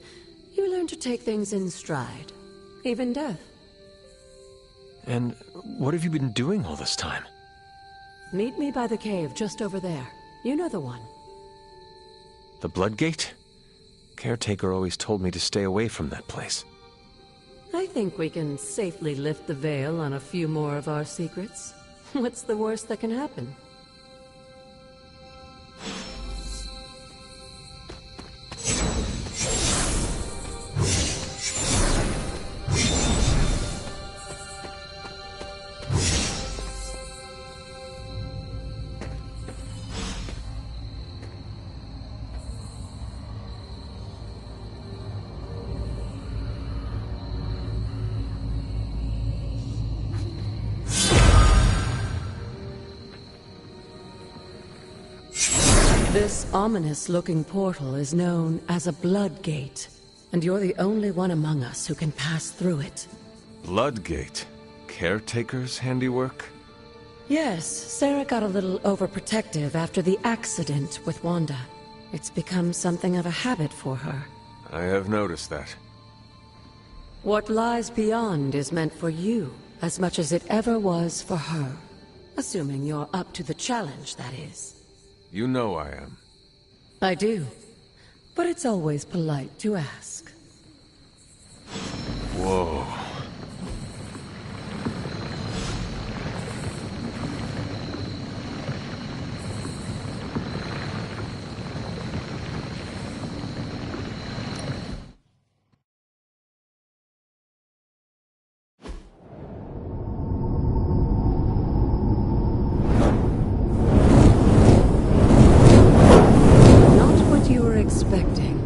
you learn to take things in stride. Even death. And what have you been doing all this time? Meet me by the cave just over there. You know the one. The Bloodgate? Caretaker always told me to stay away from that place. I think we can safely lift the veil on a few more of our secrets. What's the worst that can happen? This ominous-looking portal is known as a Bloodgate, and you're the only one among us who can pass through it. Bloodgate? Caretaker's handiwork? Yes, Sarah got a little overprotective after the accident with Wanda. It's become something of a habit for her. I have noticed that. What lies beyond is meant for you, as much as it ever was for her. Assuming you're up to the challenge, that is. You know I am. I do. But it's always polite to ask. Whoa.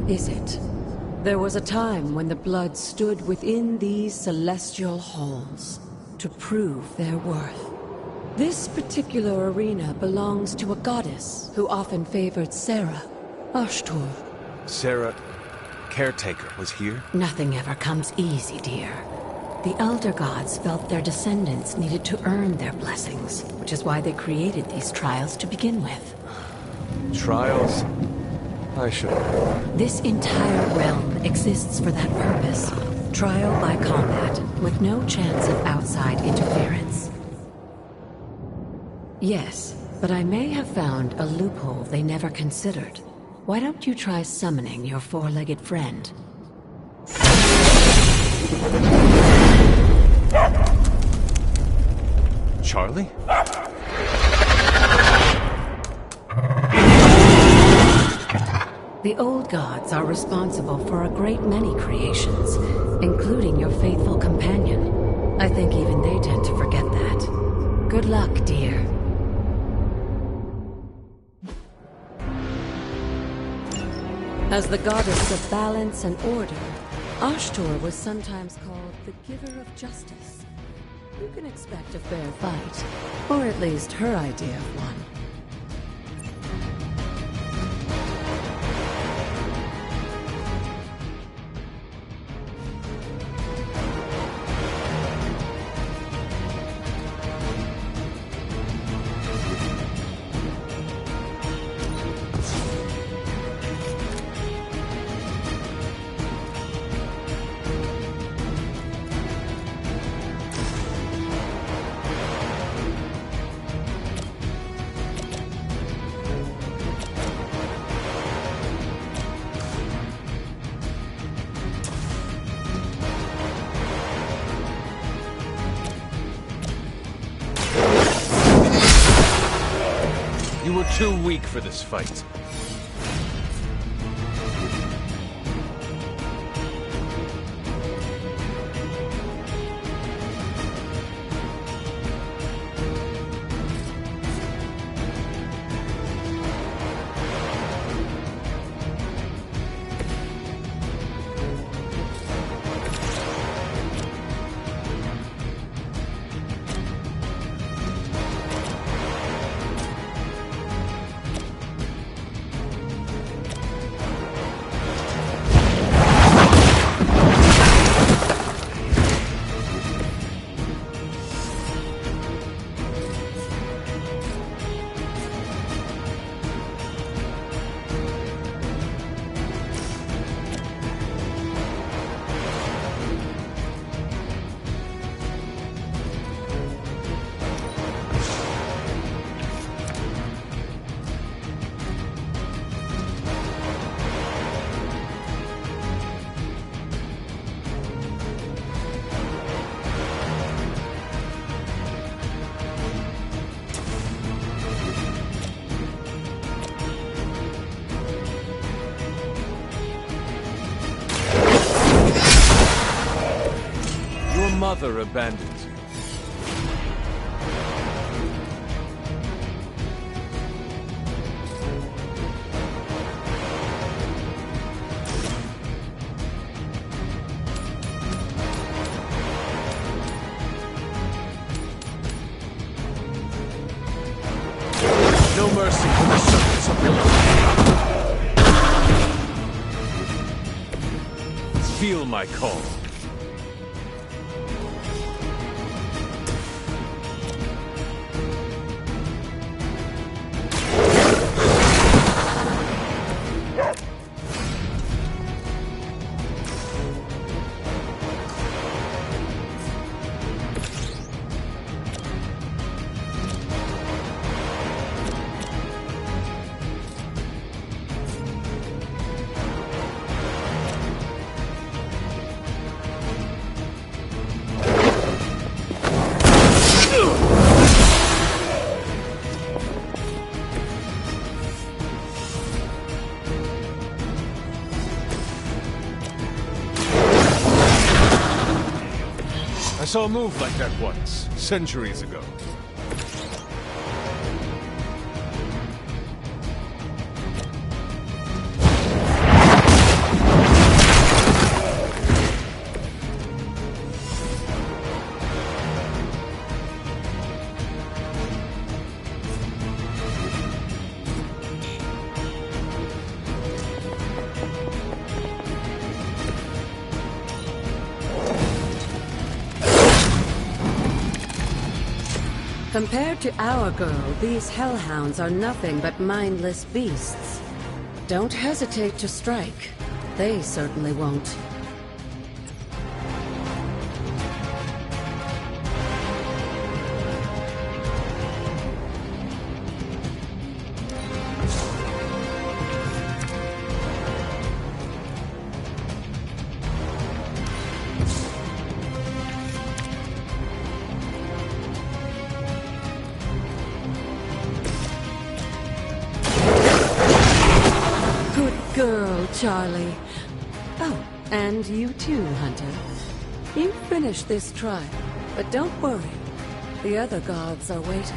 Is it? There was a time when the blood stood within these celestial halls to prove their worth. This particular arena belongs to a goddess who often favored Sarah, Ashtur. Sarah, Caretaker, was here? Nothing ever comes easy, dear. The Elder Gods felt their descendants needed to earn their blessings, which is why they created these trials to begin with. Trials? I should have. This entire realm exists for that purpose. Trial by combat, with no chance of outside interference. Yes, but I may have found a loophole they never considered. Why don't you try summoning your four-legged friend? Charlie? The old gods are responsible for a great many creations, including your faithful companion. I think even they tend to forget that. Good luck, dear. As the goddess of balance and order, Ashtur was sometimes called the giver of justice. You can expect a fair fight, or at least her idea of one. You're too weak for this fight. Your mother abandons you. No mercy for the servants of your love. Feel my call. I saw a move like that once, centuries ago. Compared to our girl, these hellhounds are nothing but mindless beasts. Don't hesitate to strike. They certainly won't. Girl, Charlie. Oh, and you too, Hunter. You finished this trial, but don't worry. The other gods are waiting.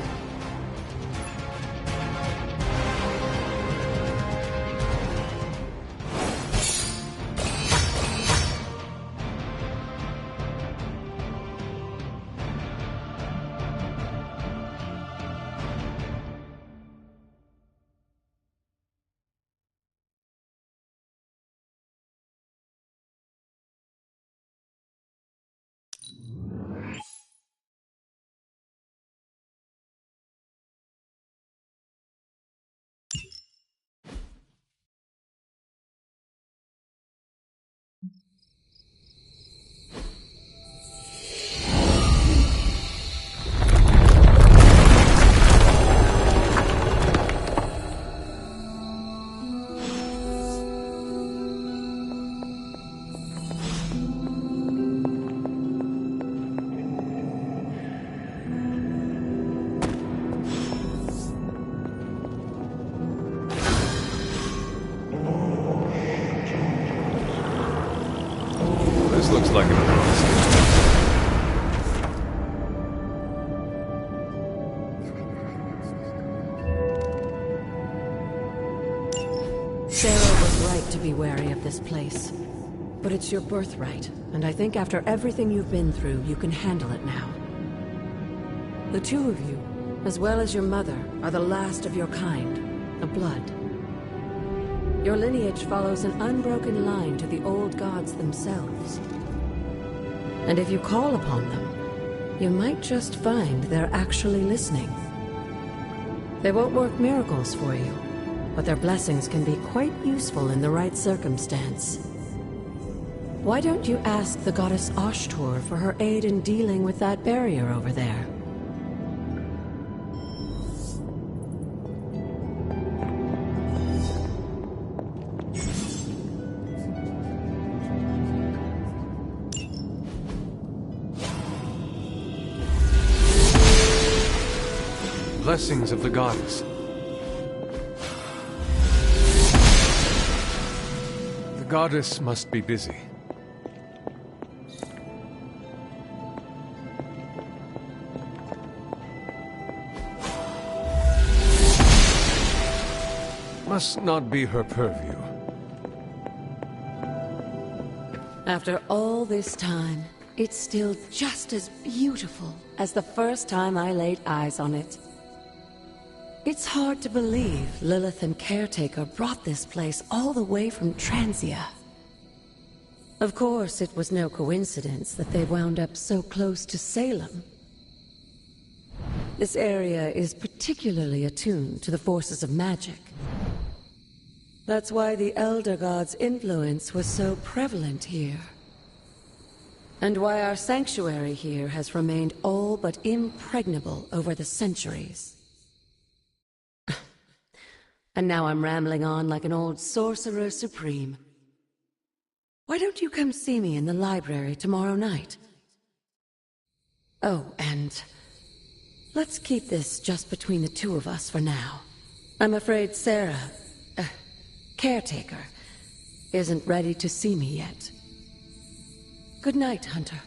looks like an anomaly. Sarah was right to be wary of this place. But it's your birthright, and I think after everything you've been through, you can handle it now. The two of you, as well as your mother, are the last of your kind, the Blood. Your lineage follows an unbroken line to the old gods themselves. And if you call upon them, you might just find they're actually listening. They won't work miracles for you, but their blessings can be quite useful in the right circumstance. Why don't you ask the goddess Ashtur for her aid in dealing with that barrier over there? Blessings of the goddess. The goddess must be busy. Must not be her purview. After all this time, it's still just as beautiful as the first time I laid eyes on it. It's hard to believe Lilith and Caretaker brought this place all the way from Transia. Of course, it was no coincidence that they wound up so close to Salem. This area is particularly attuned to the forces of magic. That's why the Elder God's influence was so prevalent here. And why our sanctuary here has remained all but impregnable over the centuries. And now I'm rambling on like an old sorcerer supreme. Why don't you come see me in the library tomorrow night? Oh, and let's keep this just between the two of us for now. I'm afraid Sarah, Caretaker, isn't ready to see me yet. Good night, Hunter.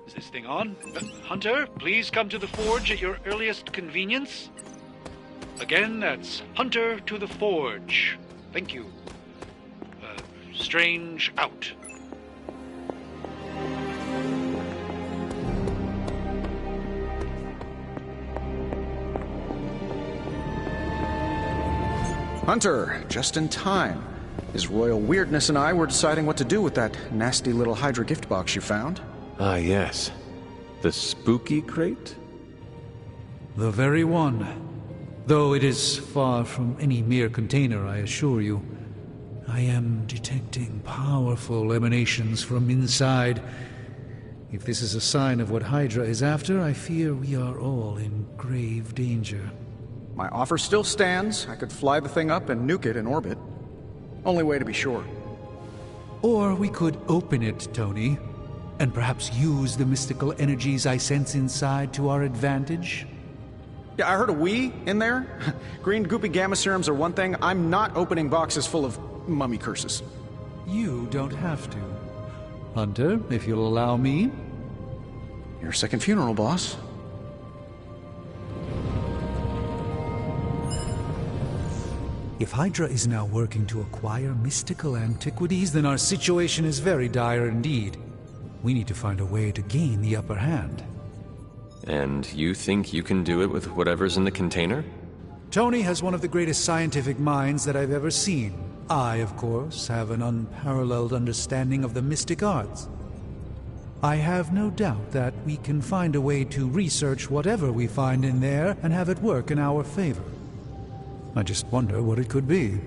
Is this thing on? Hunter, please come to the forge at your earliest convenience. Again, that's Hunter to the forge. Thank you. Strange out. Hunter, just in time. His royal weirdness and I were deciding what to do with that nasty little Hydra gift box you found. Ah, yes. The spooky crate? The very one. Though it is far from any mere container, I assure you. I am detecting powerful emanations from inside. If this is a sign of what Hydra is after, I fear we are all in grave danger. My offer still stands. I could fly the thing up and nuke it in orbit. Only way to be sure. Or we could open it, Tony, and perhaps use the mystical energies I sense inside to our advantage. Yeah, I heard a we in there. Green goopy gamma serums are one thing. I'm not opening boxes full of mummy curses. You don't have to. Hunter, if you'll allow me. Your second funeral, boss. If Hydra is now working to acquire mystical antiquities, then our situation is very dire indeed. We need to find a way to gain the upper hand. And you think you can do it with whatever's in the container? Tony has one of the greatest scientific minds that I've ever seen. I, of course, have an unparalleled understanding of the mystic arts. I have no doubt that we can find a way to research whatever we find in there and have it work in our favor. I just wonder what it could be.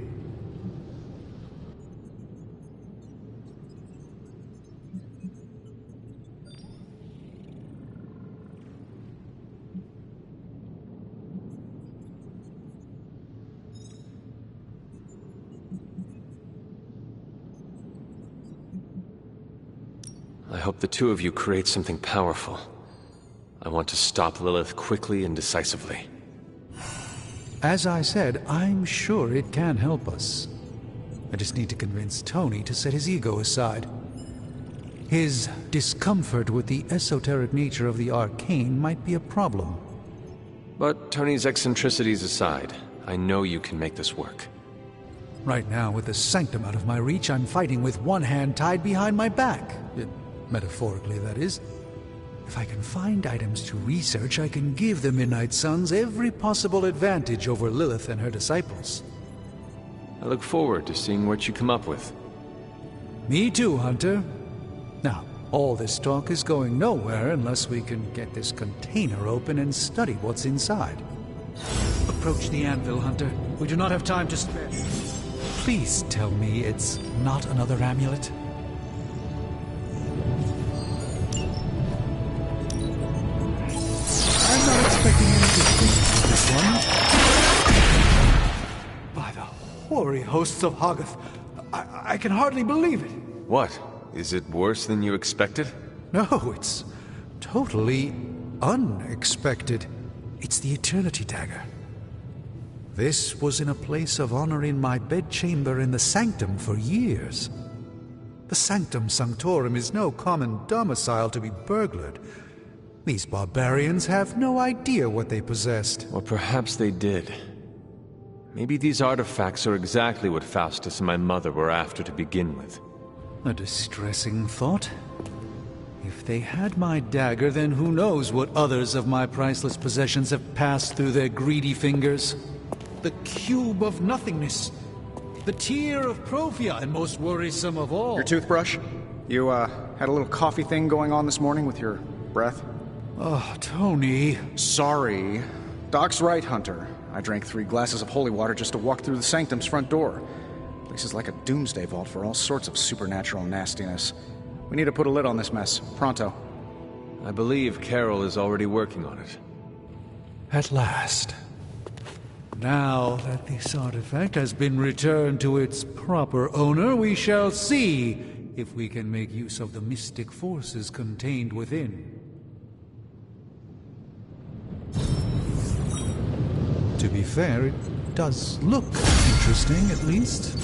I hope the two of you create something powerful. I want to stop Lilith quickly and decisively. As I said, I'm sure it can help us. I just need to convince Tony to set his ego aside. His discomfort with the esoteric nature of the arcane might be a problem. But Tony's eccentricities aside, I know you can make this work. Right now, with the sanctum out of my reach, I'm fighting with one hand tied behind my back. Metaphorically, that is. If I can find items to research, I can give the Midnight Suns every possible advantage over Lilith and her disciples. I look forward to seeing what you come up with. Me too, Hunter. Now, all this talk is going nowhere unless we can get this container open and study what's inside. Approach the anvil, Hunter. We do not have time to spare. Please tell me it's not another amulet. I'm not expecting any difference with this one. By the hoary hosts of Hoggoth, I can hardly believe it. What? Is it worse than you expected? No, it's totally unexpected. It's the Eternity Dagger. This was in a place of honor in my bedchamber in the Sanctum for years. The Sanctum Sanctorum is no common domicile to be burglared. These barbarians have no idea what they possessed. Or perhaps they did. Maybe these artifacts are exactly what Faustus and my mother were after to begin with. A distressing thought. If they had my dagger, then who knows what others of my priceless possessions have passed through their greedy fingers. The cube of nothingness. The tear of Profia, and most worrisome of all. Your toothbrush? You, had a little coffee thing going on this morning with your breath? Oh, Tony. Sorry. Doc's right, Hunter. I drank 3 glasses of holy water just to walk through the Sanctum's front door. Place is like a doomsday vault for all sorts of supernatural nastiness. We need to put a lid on this mess. Pronto. I believe Carol is already working on it. At last. Now that this artifact has been returned to its proper owner, we shall see if we can make use of the mystic forces contained within. To be fair, it does look interesting, at least.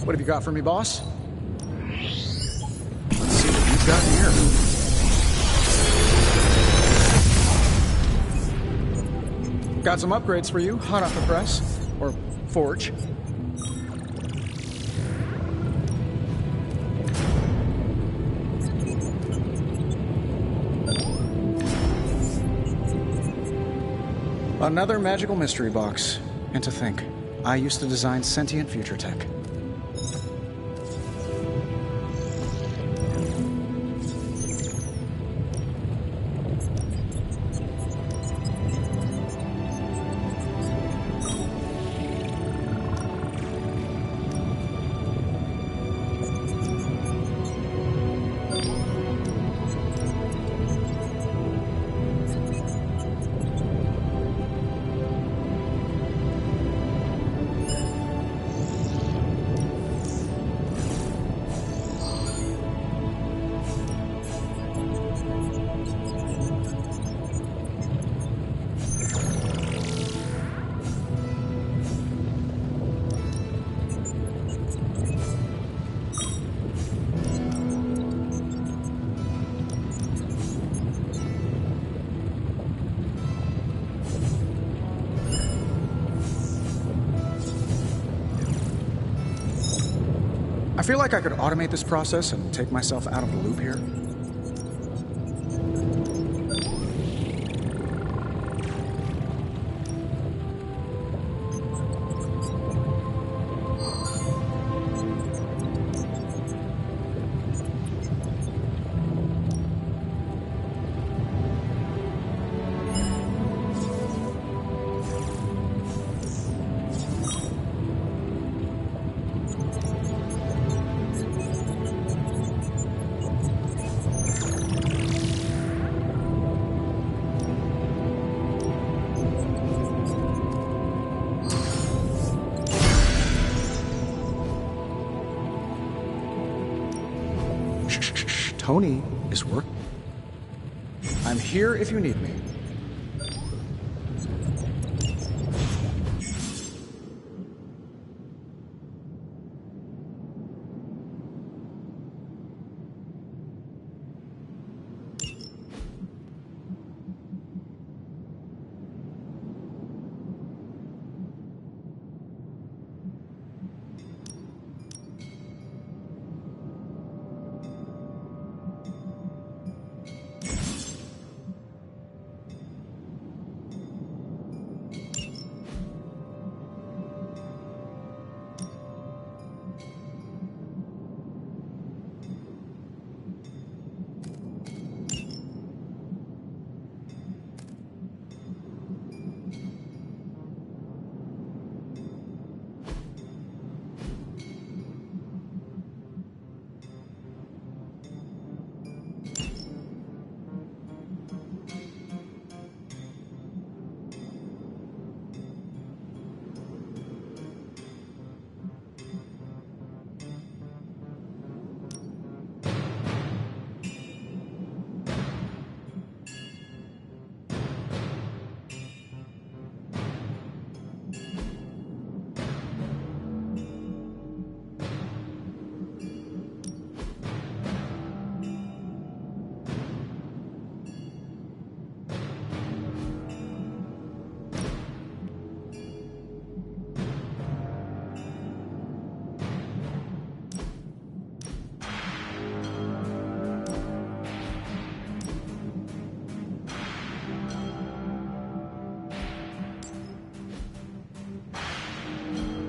What have you got for me, boss? Let's see what you've got here. Got some upgrades for you, hot off the press. Or forge. Another magical mystery box. And to think, I used to design sentient future tech. I feel like I could automate this process and take myself out of the loop here. Tony is work. I'm here if you need me.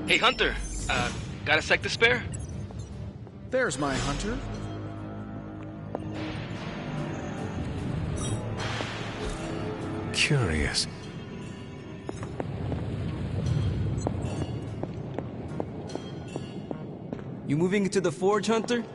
Hey, Hunter. Got a sec to spare? There's my Hunter. Curious. You moving into the forge, Hunter?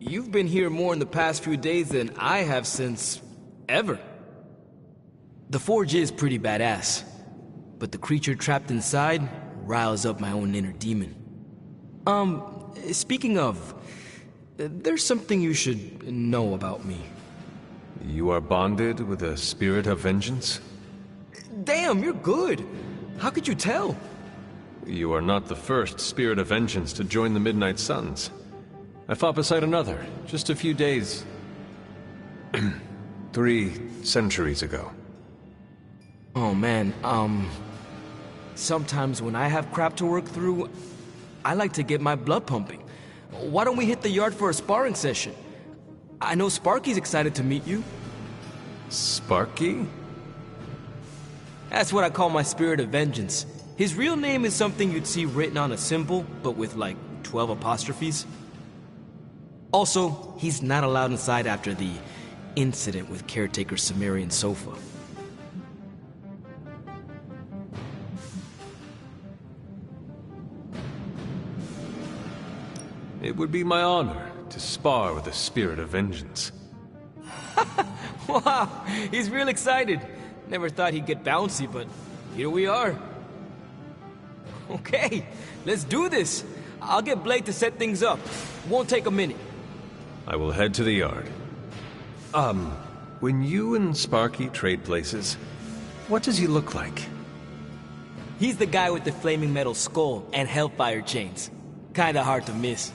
You've been here more in the past few days than I have since... ever. The forge is pretty badass, but the creature trapped inside riles up my own inner demon. Speaking of, there's something you should know about me. You are bonded with a spirit of vengeance? Damn, you're good. How could you tell? You are not the first spirit of vengeance to join the Midnight Suns. I fought beside another, just a few days... 3 centuries ago. Oh man, sometimes when I have crap to work through, I like to get my blood pumping. Why don't we hit the yard for a sparring session? I know Sparky's excited to meet you. Sparky? That's what I call my spirit of vengeance. His real name is something you'd see written on a symbol, but with like 12 apostrophes. Also, he's not allowed inside after the incident with caretaker Sumerian Sofa. It would be my honor to spar with a spirit of vengeance. Wow, he's real excited. Never thought he'd get bouncy, but here we are. Okay, let's do this. I'll get Blade to set things up. Won't take a minute. I will head to the yard. When you and Sparky trade places, what does he look like? He's the guy with the flaming metal skull and hellfire chains. Kinda hard to miss.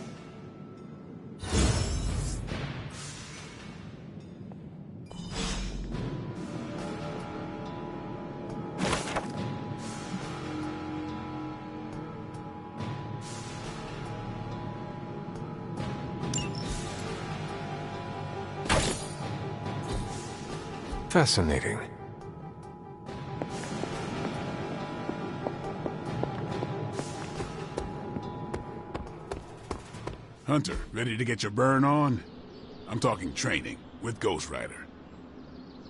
Fascinating. Hunter, ready to get your burn on? I'm talking training, with Ghost Rider.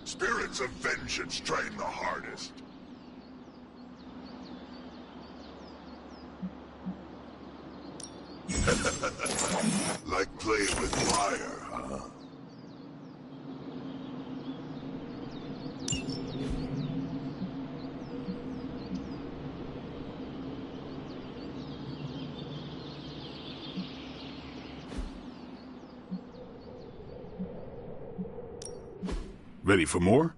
Spirits of vengeance train the hardest. Like playing with fire, huh? Ready for more?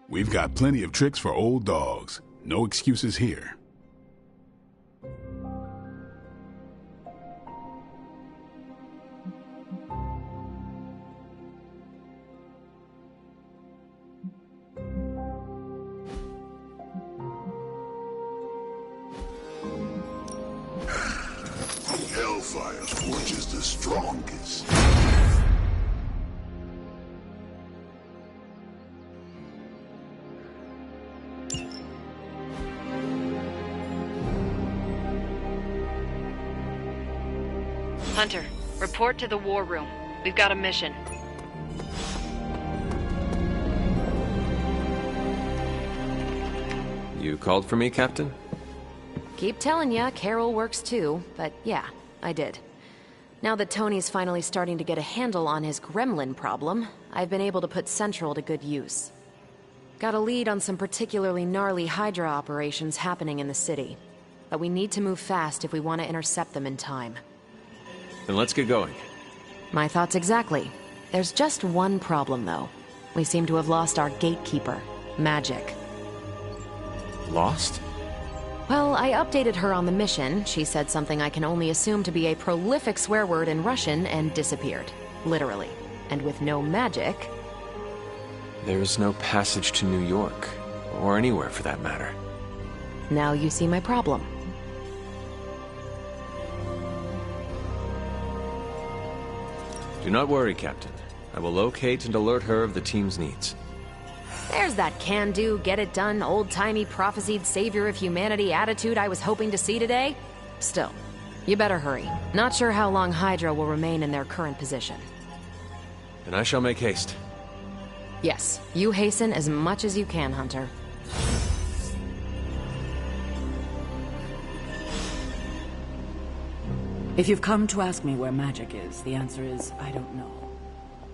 We've got plenty of tricks for old dogs. No excuses here. Hellfire Forge is the strongest. Hunter, report to the war room. We've got a mission. You called for me, Captain? Keep telling ya, Carol works too, but yeah, I did. Now that Tony's finally starting to get a handle on his gremlin problem, I've been able to put Central to good use. Got a lead on some particularly gnarly Hydra operations happening in the city. But we need to move fast if we want to intercept them in time. Then let's get going. My thoughts exactly. There's just one problem, though. We seem to have lost our gatekeeper, Magic. Lost? Well, I updated her on the mission. She said something I can only assume to be a prolific swear word in Russian and disappeared. Literally. And with no magic... There's no passage to New York, or anywhere for that matter. Now you see my problem. Do not worry, Captain. I will locate and alert her of the team's needs. There's that can-do, get-it-done, old-timey prophesied savior of humanity attitude I was hoping to see today. Still, you better hurry. Not sure how long Hydra will remain in their current position. Then I shall make haste. Yes, you hasten as much as you can, Hunter. If you've come to ask me where Magic is, the answer is, I don't know.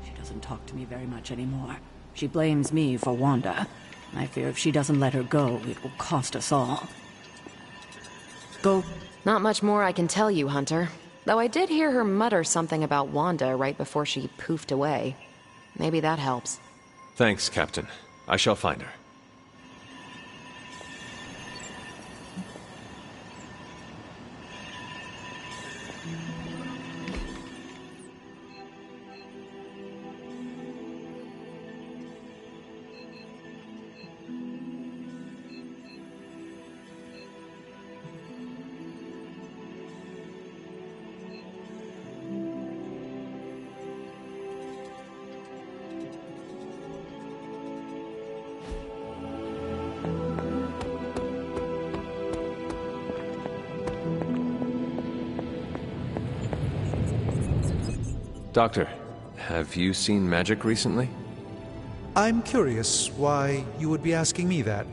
She doesn't talk to me very much anymore. She blames me for Wanda. I fear if she doesn't let her go, it will cost us all. Go. Not much more I can tell you, Hunter. Though I did hear her mutter something about Wanda right before she poofed away. Maybe that helps. Thanks, Captain. I shall find her. Doctor, have you seen Magic recently? I'm curious why you would be asking me that.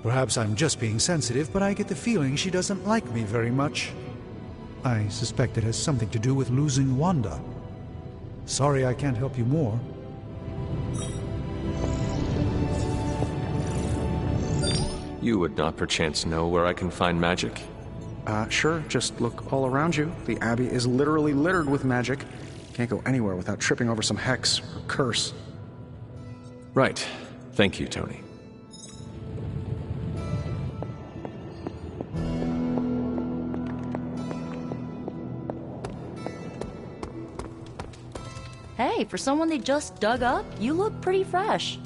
Perhaps I'm just being sensitive, but I get the feeling she doesn't like me very much. I suspect it has something to do with losing Wanda. Sorry I can't help you more. You would not perchance know where I can find Magic? Sure. Just look all around you. The Abbey is literally littered with magic. Can't go anywhere without tripping over some hex or curse. Right. Thank you, Tony. Hey, for someone they just dug up, you look pretty fresh.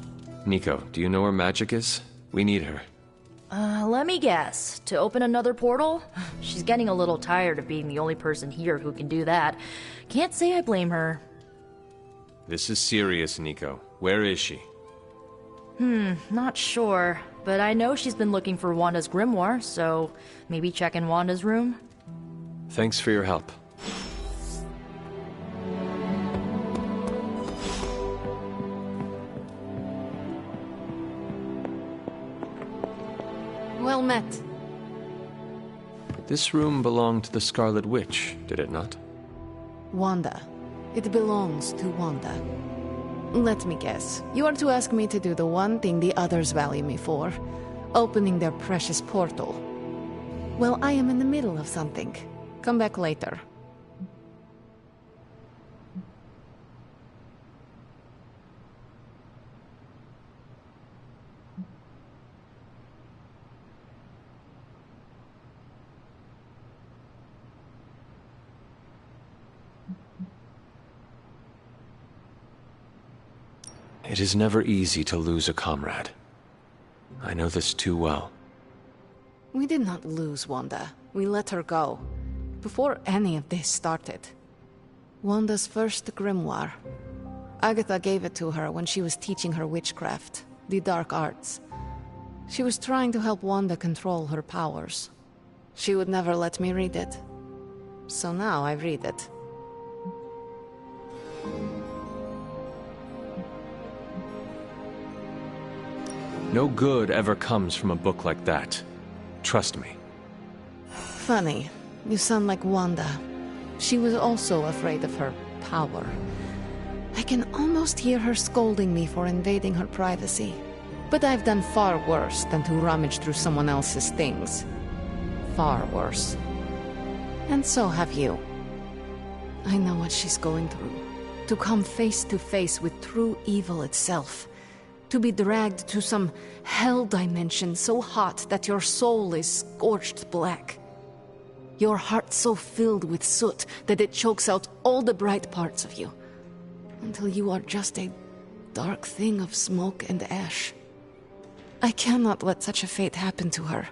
Nico, do you know where Magic is? We need her. Let me guess. To open another portal? She's getting a little tired of being the only person here who can do that. Can't say I blame her. This is serious, Nico. Where is she? Not sure. But I know she's been looking for Wanda's grimoire, so maybe check in Wanda's room? Thanks for your help. Well met. This room belonged to the Scarlet Witch, did it not? Wanda. It belongs to Wanda. Let me guess. You are to ask me to do the one thing the others value me for. Opening their precious portal. Well, I am in the middle of something. Come back later. It is never easy to lose a comrade. I know this too well. We did not lose Wanda. We let her go. Before any of this started. Wanda's first grimoire. Agatha gave it to her when she was teaching her witchcraft, the dark arts. She was trying to help Wanda control her powers. She would never let me read it. So now I read it. No good ever comes from a book like that. Trust me. Funny. You sound like Wanda. She was also afraid of her power. I can almost hear her scolding me for invading her privacy. But I've done far worse than to rummage through someone else's things. Far worse. And so have you. I know what she's going through. To come face to face with true evil itself. To be dragged to some hell dimension so hot that your soul is scorched black. Your heart so filled with soot that it chokes out all the bright parts of you. Until you are just a dark thing of smoke and ash. I cannot let such a fate happen to her.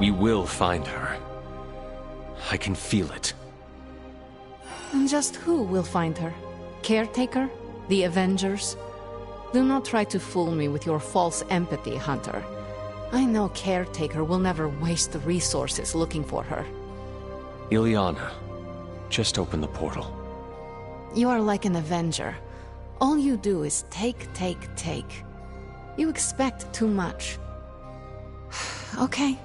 We will find her. I can feel it. And just who will find her? Caretaker? The Avengers? Do not try to fool me with your false empathy, Hunter. I know Caretaker will never waste the resources looking for her. Illyana. Just open the portal. You are like an Avenger. All you do is take, take, take. You expect too much. Okay,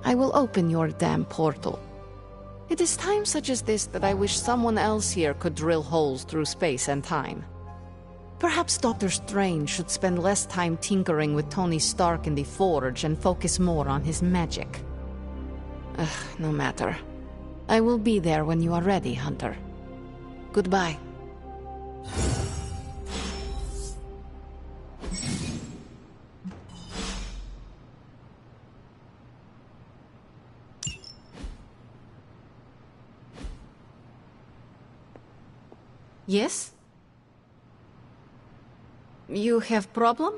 I will open your damn portal. It is times such as this that I wish someone else here could drill holes through space and time. Perhaps Doctor Strange should spend less time tinkering with Tony Stark in the Forge and focus more on his magic. No matter. I will be there when you are ready, Hunter. Goodbye. Yes? You have problem?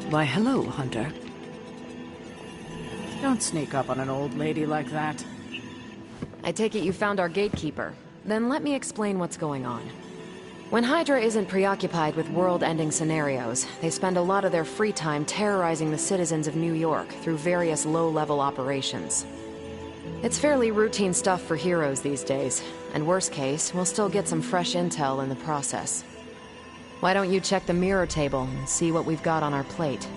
Why, hello, Hunter. Don't sneak up on an old lady like that. I take it you found our gatekeeper. Then let me explain what's going on. When Hydra isn't preoccupied with world-ending scenarios, they spend a lot of their free time terrorizing the citizens of New York through various low-level operations. It's fairly routine stuff for heroes these days, and worst case, we'll still get some fresh intel in the process. Why don't you check the mirror table and see what we've got on our plate?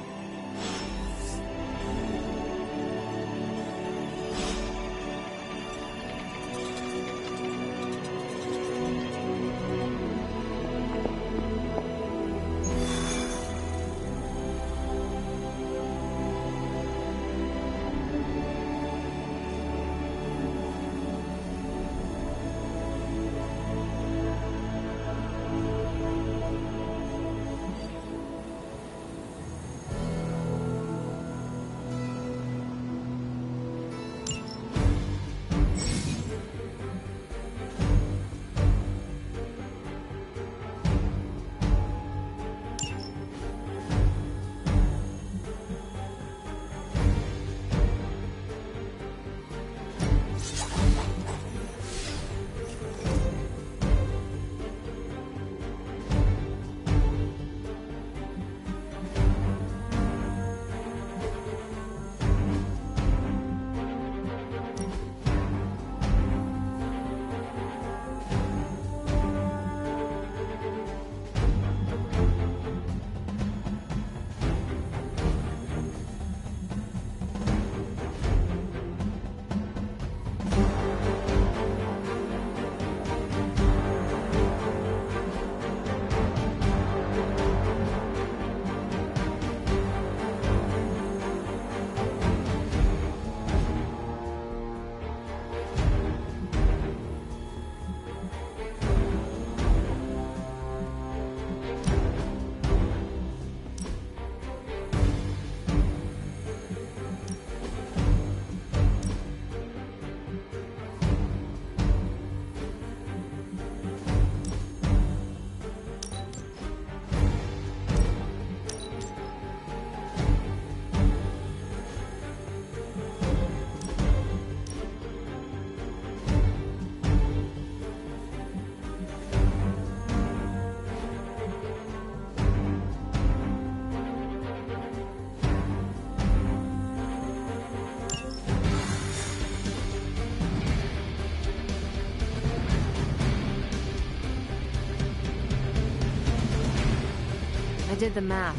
I did the math.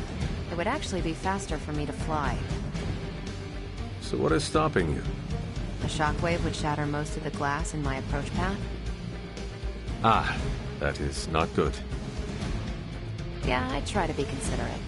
It would actually be faster for me to fly. So what is stopping you? A shockwave would shatter most of the glass in my approach path. Ah, that is not good. Yeah, I try to be considerate.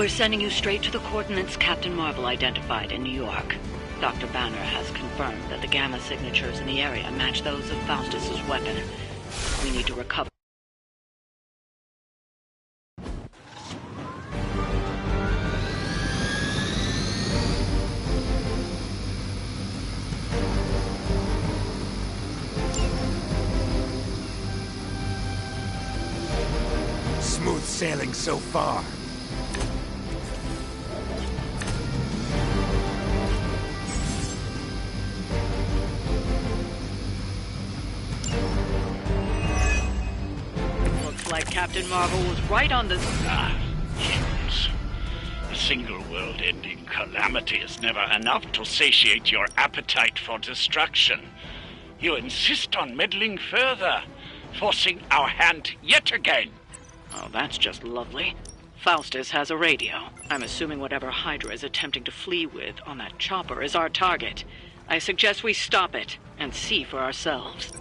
We're sending you straight to the coordinates Captain Marvel identified in New York. Dr. Banner has confirmed that the gamma signatures in the area match those of Faustus's weapon. We need to recover. Smooth sailing so far. Looks like Captain Marvel was right on the... Humans. A single world-ending calamity is never enough to satiate your appetite for destruction. You insist on meddling further, forcing our hand yet again. Oh, that's just lovely. Faustus has a radio. I'm assuming whatever Hydra is attempting to flee with on that chopper is our target. I suggest we stop it and see for ourselves.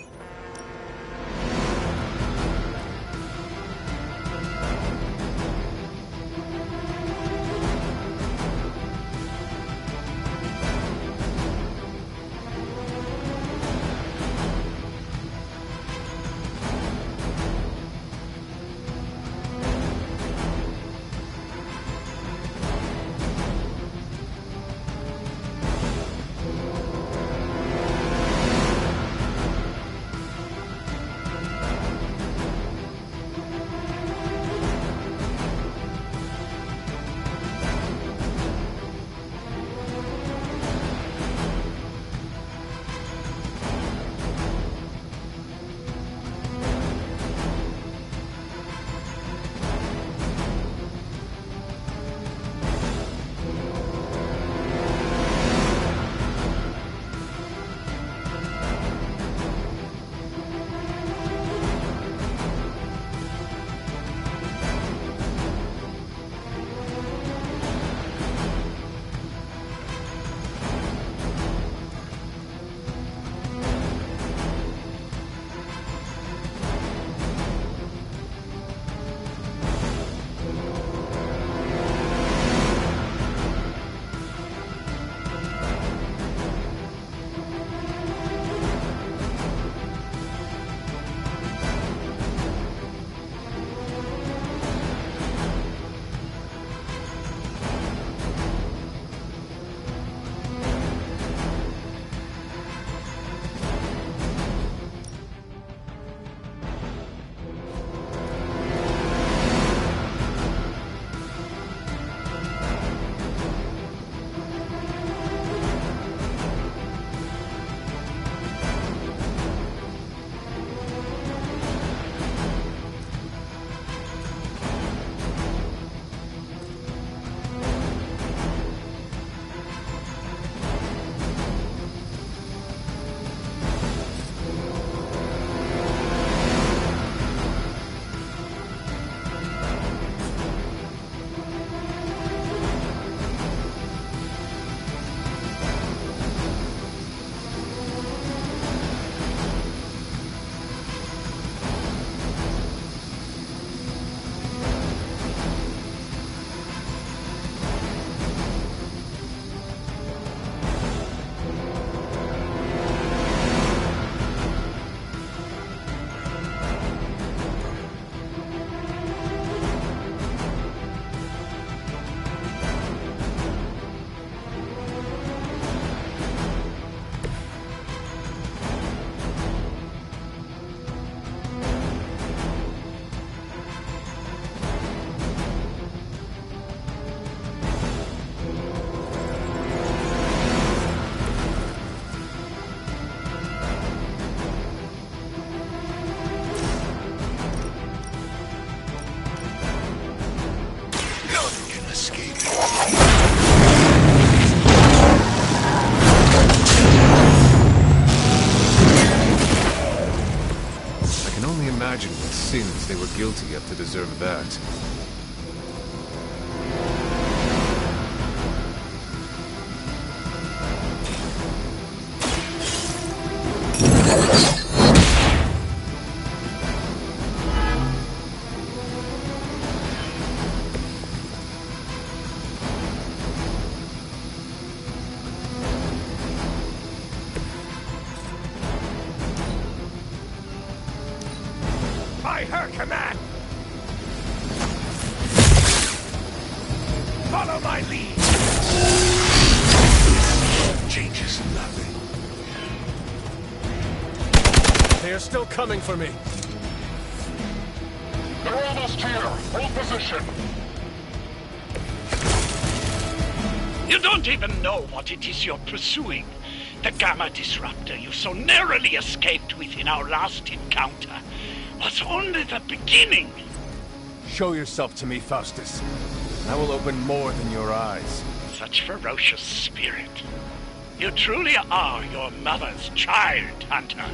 imagine what sins they were guilty of to deserve that. by her command! Follow my lead! Changes nothing. They are still coming for me. They're almost here. Hold position. You don't even know what it is you're pursuing. The Gamma Disruptor you so narrowly escaped with in our last encounter was only the beginning. Show yourself to me, Faustus. I will open more than your eyes. Such ferocious spirit. You truly are your mother's child, Hunter.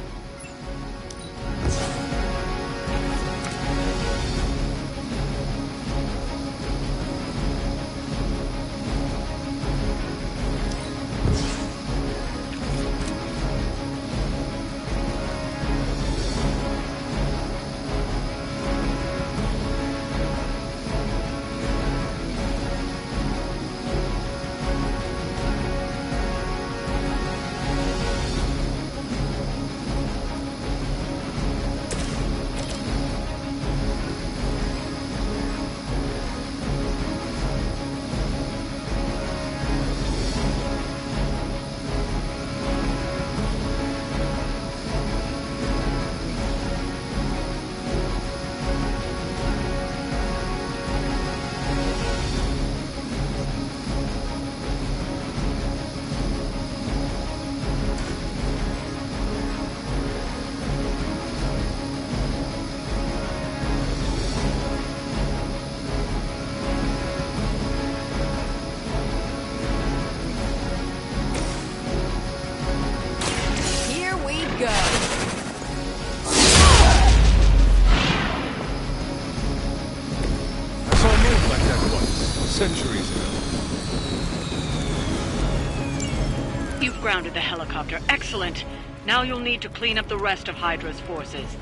Centuries ago. You've grounded the helicopter. Excellent. Now you'll need to clean up the rest of Hydra's forces.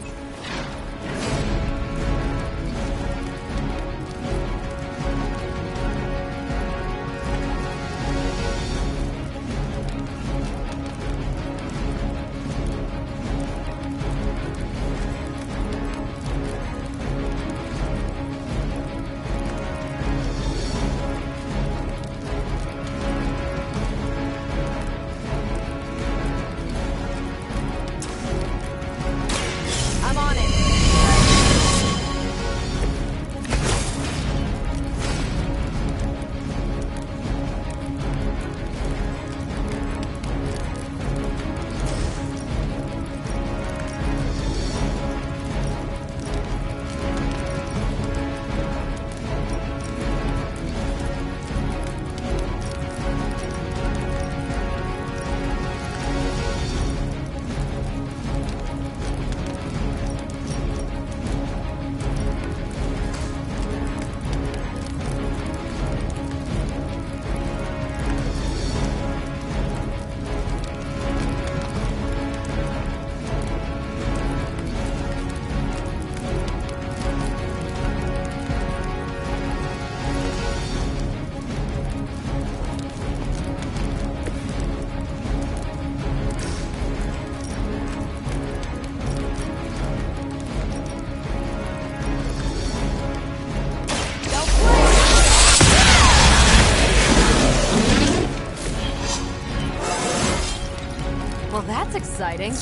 Well, that's exciting.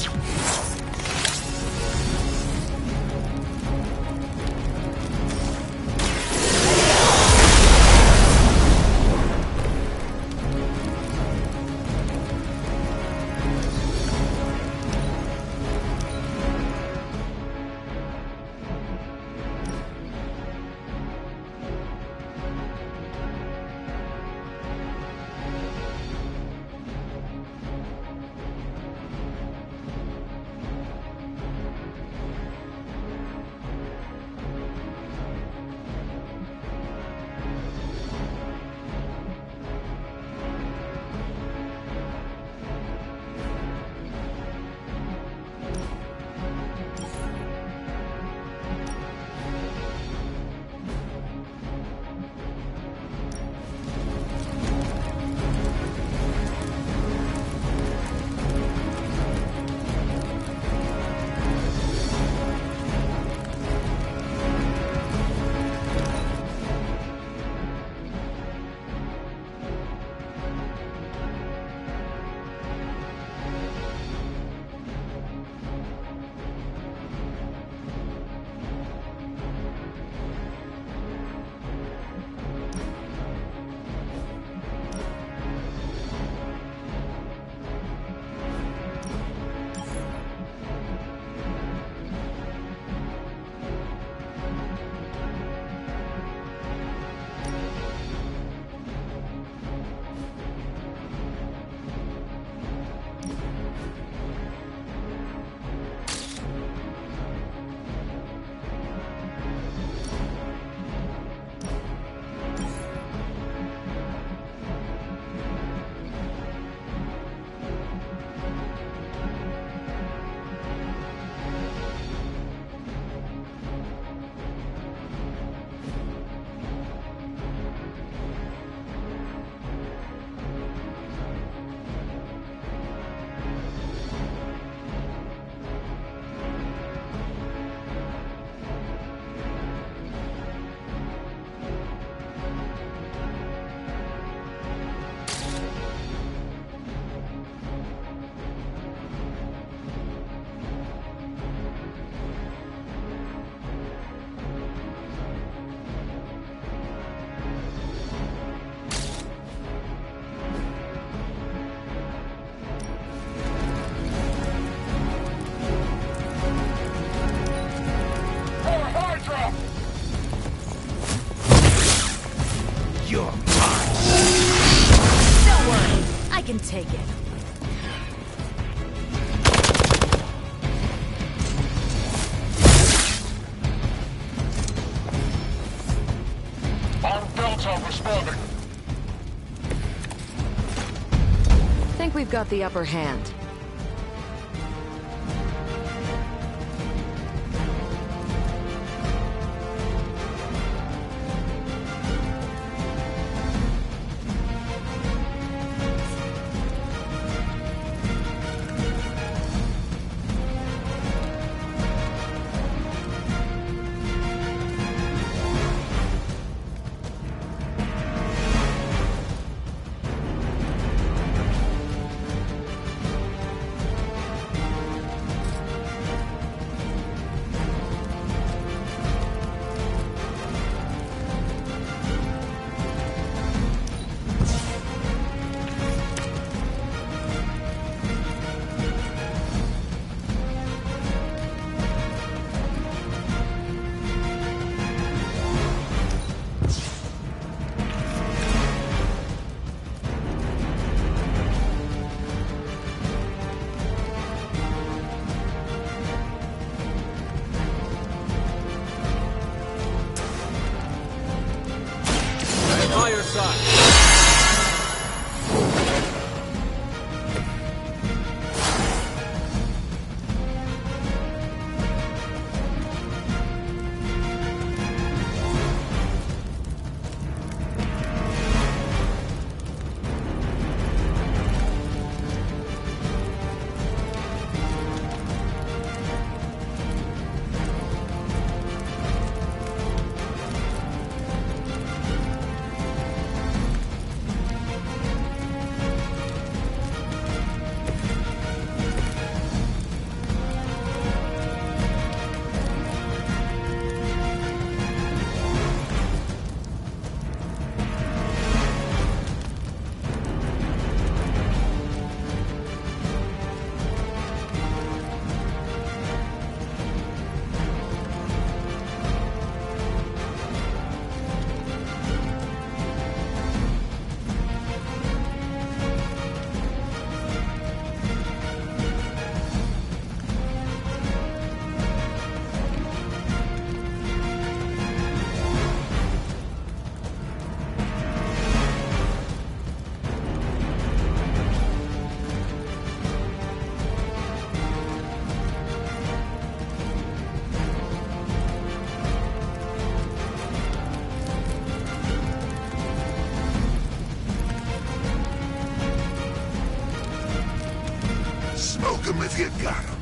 got the upper hand. Smoke 'em if you got 'em.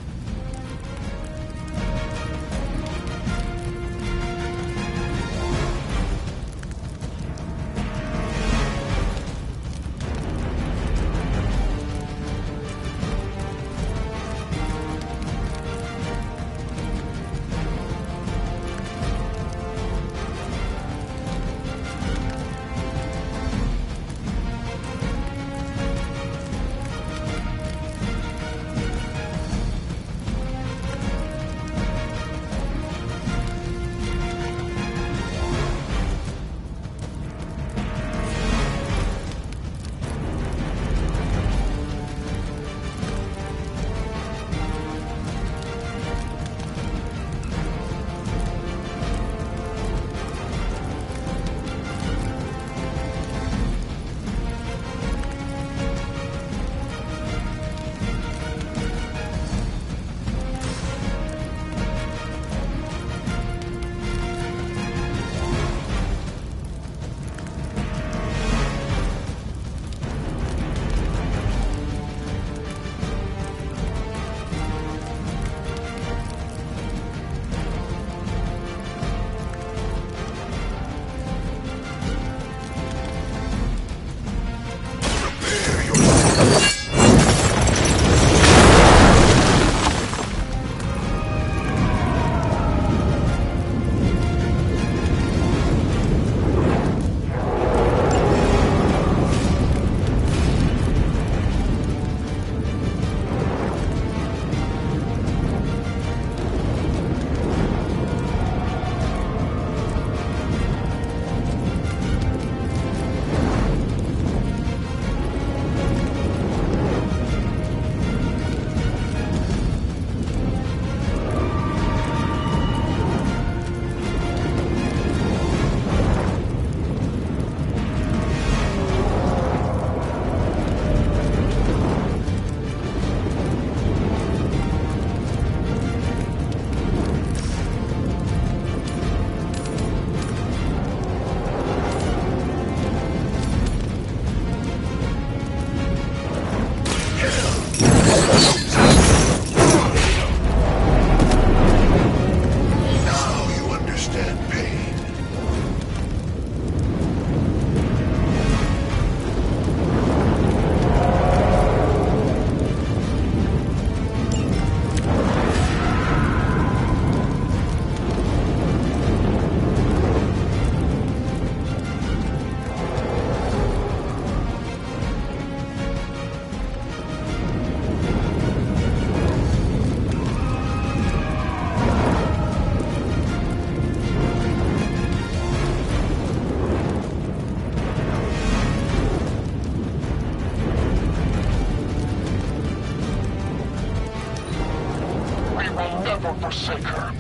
never forsake her.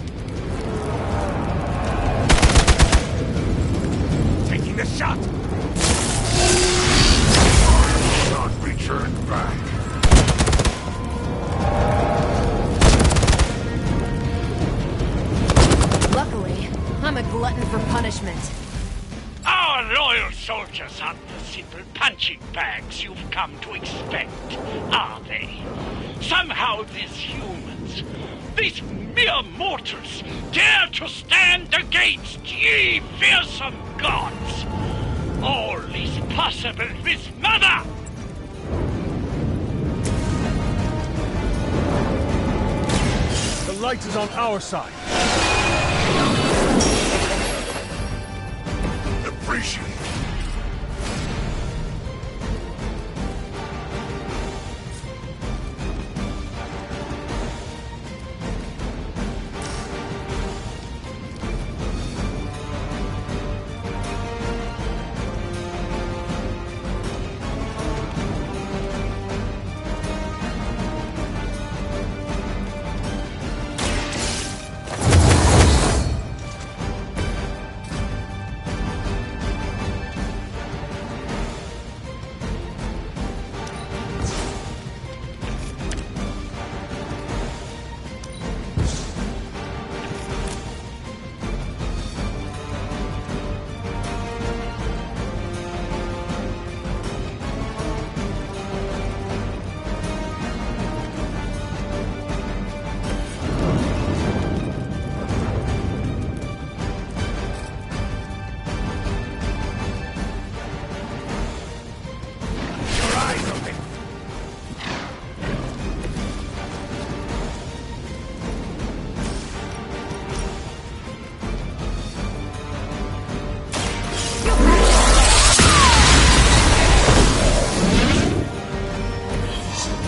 Taking the shot! I will not return back. Luckily, I'm a glutton for punishment. Our loyal soldiers aren't the simple punching bags you've come to expect, are they? Somehow these humans, these mere mortals, dare to stand against ye fearsome gods! All is possible with Mother! The light is on our side. Appreciate it.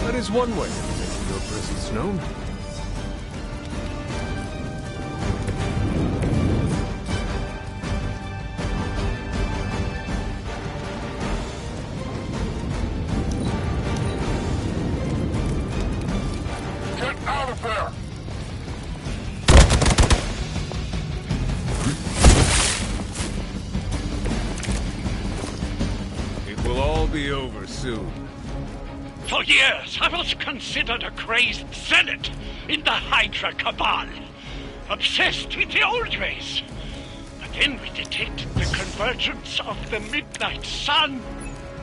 That is one way of making your presence known. Get out of there! It will all be over soon. For years, I was considered a crazed zealot in the Hydra Cabal, obsessed with the old ways. But then we detected the convergence of the Midnight Sun.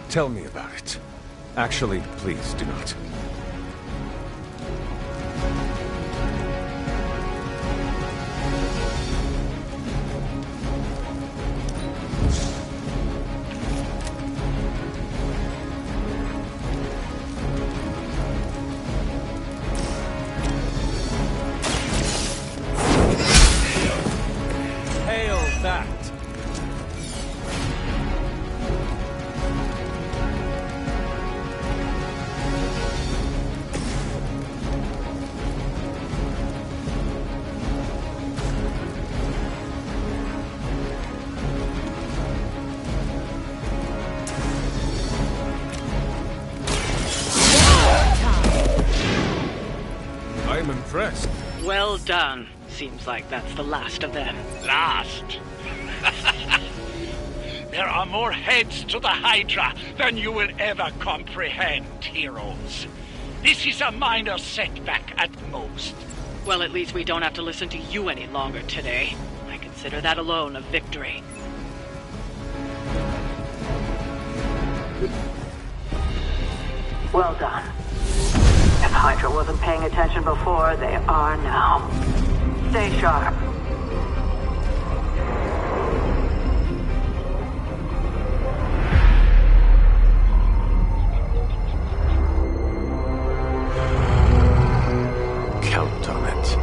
Tell me about it. Actually, please do not. Hail that! I am impressed. Well done. Seems like that's the last of them. Last? There are more heads to the Hydra than you will ever comprehend, heroes. This is a minor setback at most. Well, at least we don't have to listen to you any longer today. I consider that alone a victory. Well done. If Hydra wasn't paying attention before, they are now. Stay sharp. Count on it.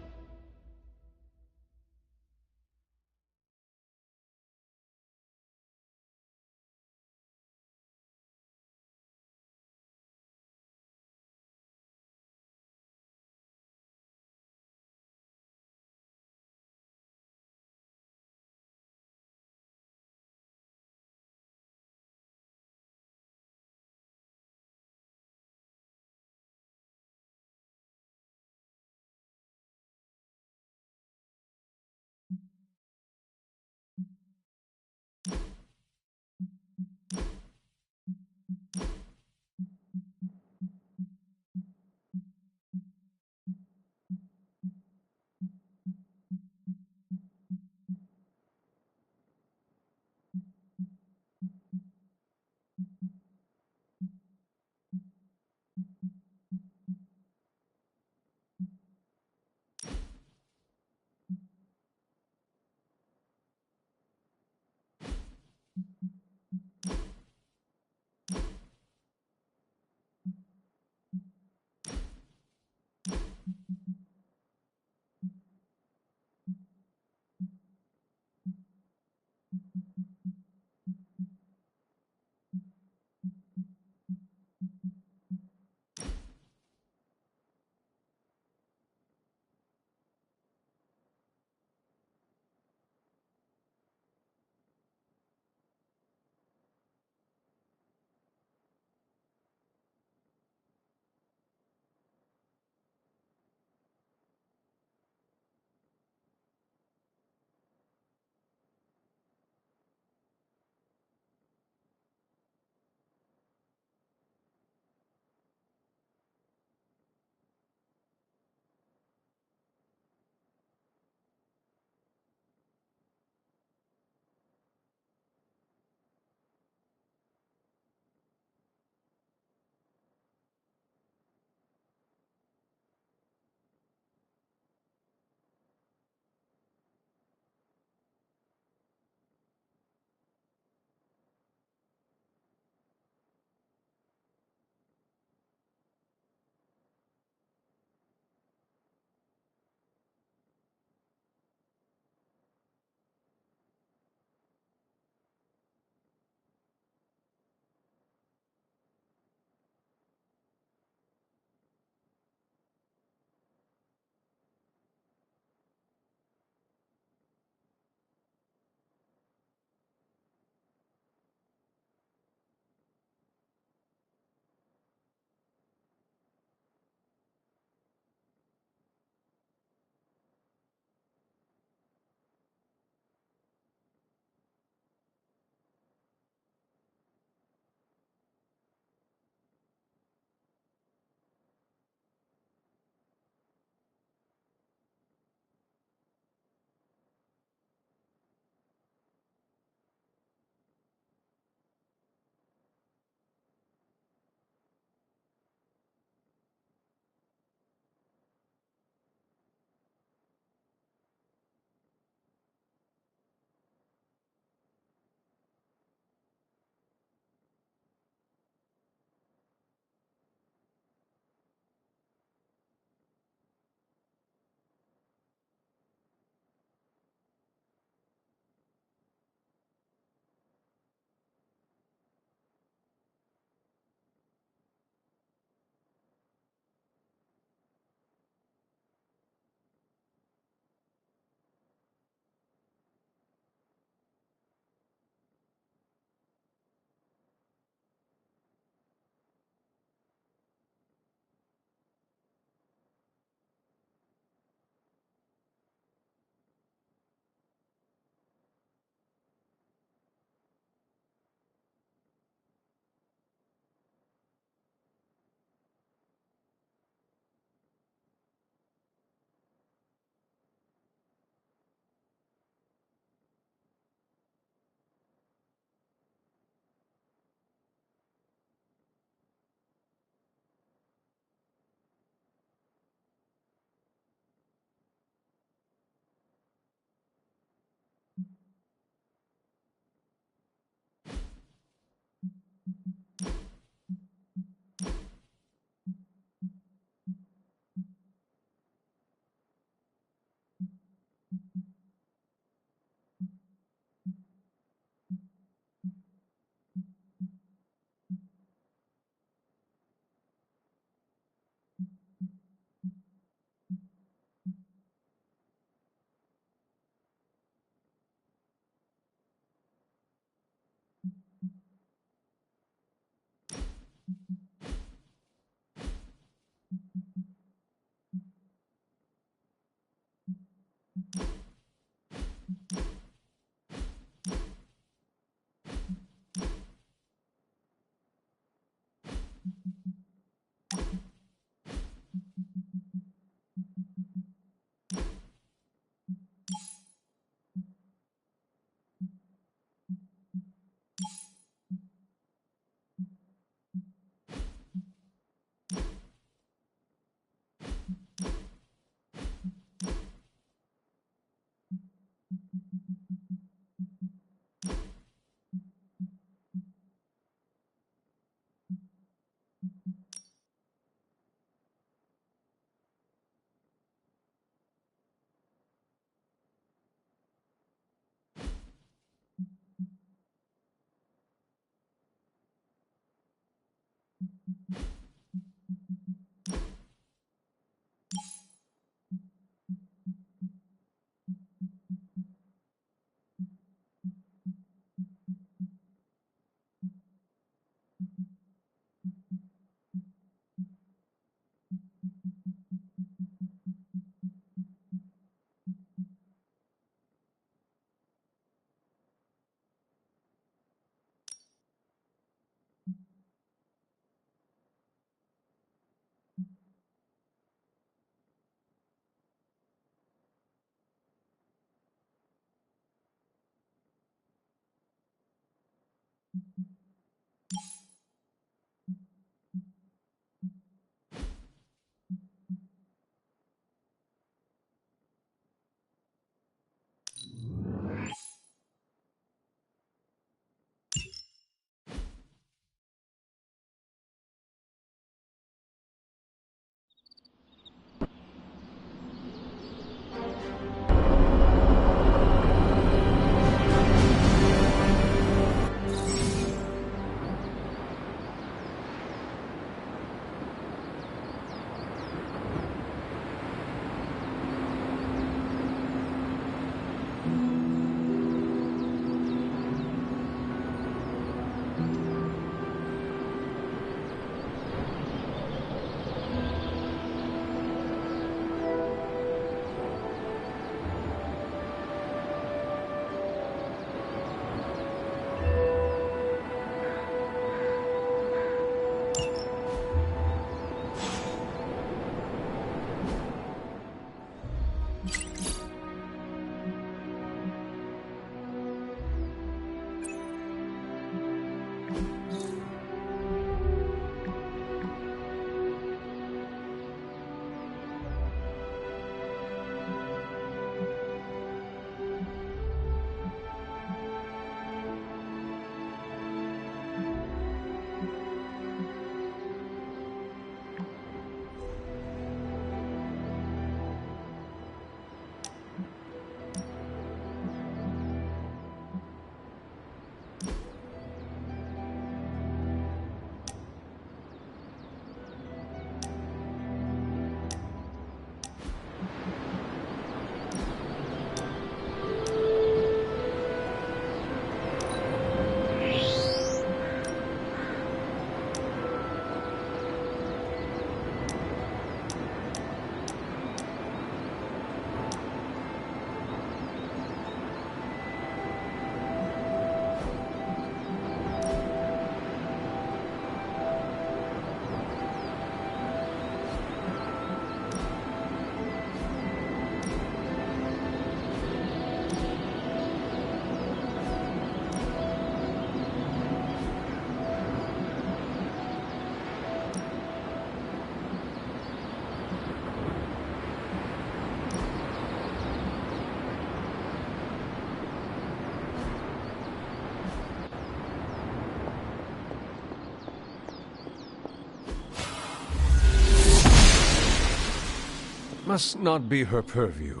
must not be her purview.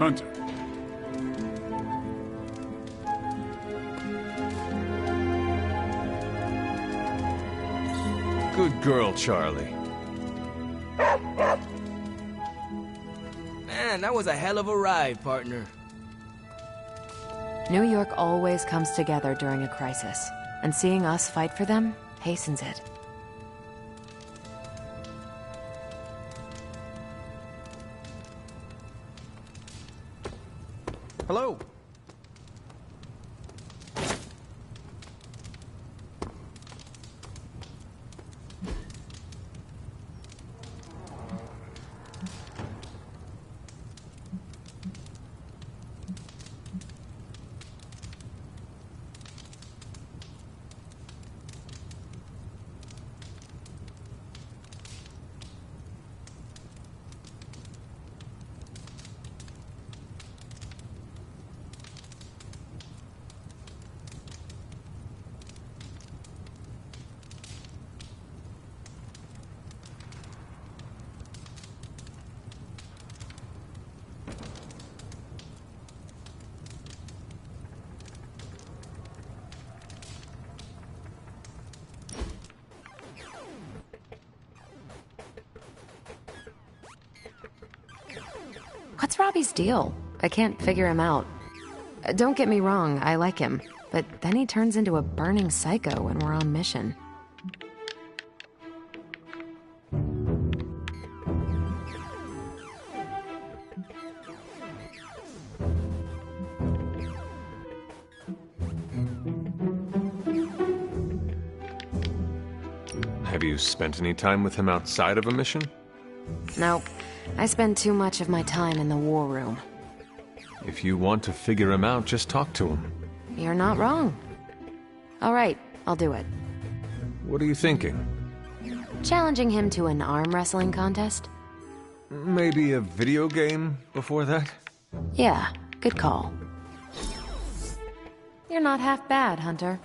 Hunter. Good girl, Charlie. Man, that was a hell of a ride, partner. New York always comes together during a crisis, and seeing us fight for them hastens it. Hello. What's Robbie's deal? I can't figure him out. Don't get me wrong, I like him, but then he turns into a burning psycho when we're on mission. Have you spent any time with him outside of a mission? Nope. I spend too much of my time in the war room. If you want to figure him out, just talk to him. You're not wrong. All right, I'll do it. What are you thinking? Challenging him to an arm wrestling contest? Maybe a video game before that? Yeah, good call. You're not half bad, Hunter.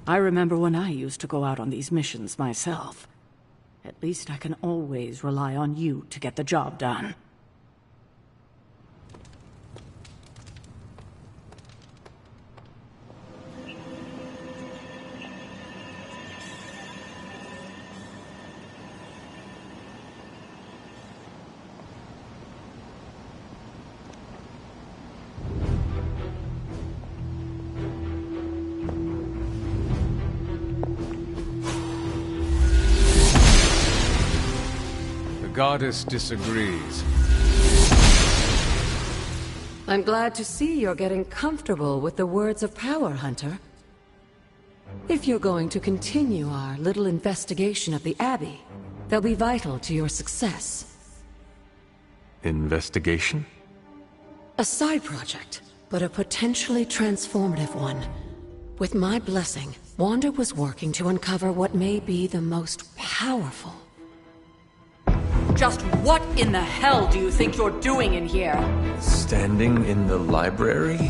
I remember when I used to go out on these missions myself. At least I can always rely on you to get the job done. Goddess disagrees. I'm glad to see you're getting comfortable with the words of power, Hunter. If you're going to continue our little investigation of the Abbey, they'll be vital to your success. Investigation? A side project, but a potentially transformative one. With my blessing, Wanda was working to uncover what may be the most powerful. Just what in the hell do you think you're doing in here? Standing in the library?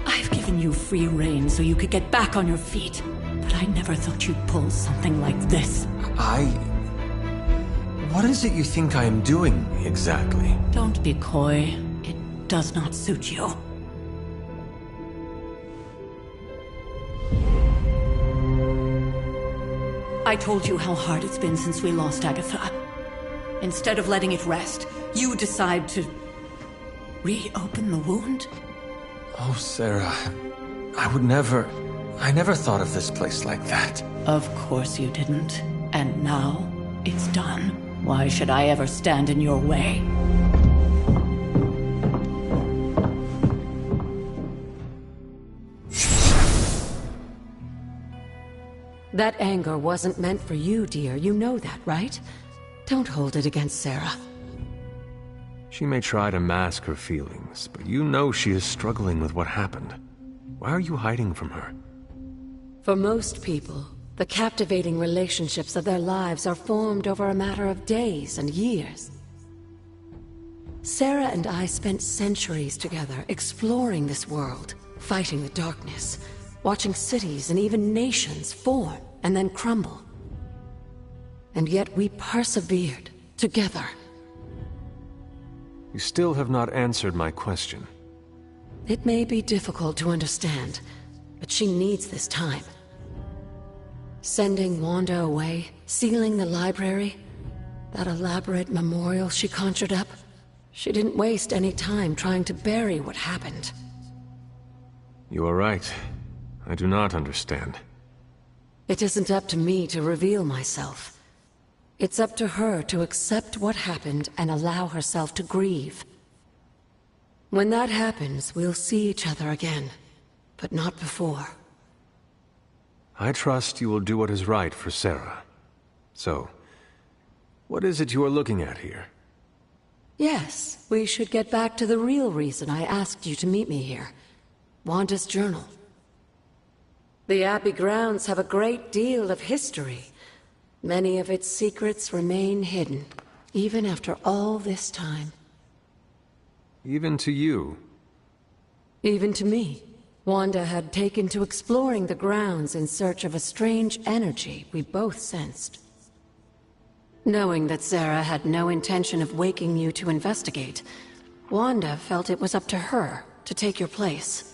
I've given you free rein so you could get back on your feet. But I never thought you'd pull something like this. What is it you think I am doing, exactly? Don't be coy. It does not suit you. I told you how hard it's been since we lost Agatha. Instead of letting it rest, you decide to reopen the wound? Oh, Sarah, I never thought of this place like that. Of course you didn't. And now, it's done. Why should I ever stand in your way? That anger wasn't meant for you, dear. You know that, right? Don't hold it against Sarah. She may try to mask her feelings, but you know she is struggling with what happened. Why are you hiding from her? For most people, the captivating relationships of their lives are formed over a matter of days and years. Sarah and I spent centuries together exploring this world, fighting the darkness, watching cities and even nations form and then crumble. and yet we persevered, together. You still have not answered my question. It may be difficult to understand, but she needs this time. Sending Wanda away, sealing the library, that elaborate memorial she conjured up, she didn't waste any time trying to bury what happened. You are right. I do not understand. It isn't up to me to reveal myself. It's up to her to accept what happened and allow herself to grieve. When that happens, we'll see each other again, but not before. I trust you will do what is right for Sarah. So, what is it you are looking at here? Yes, we should get back to the real reason I asked you to meet me here. Wanda's journal. The Abbey grounds have a great deal of history. Many of its secrets remain hidden, even after all this time. Even to you? Even to me. Wanda had taken to exploring the grounds in search of a strange energy we both sensed. Knowing that Sarah had no intention of waking you to investigate, Wanda felt it was up to her to take your place.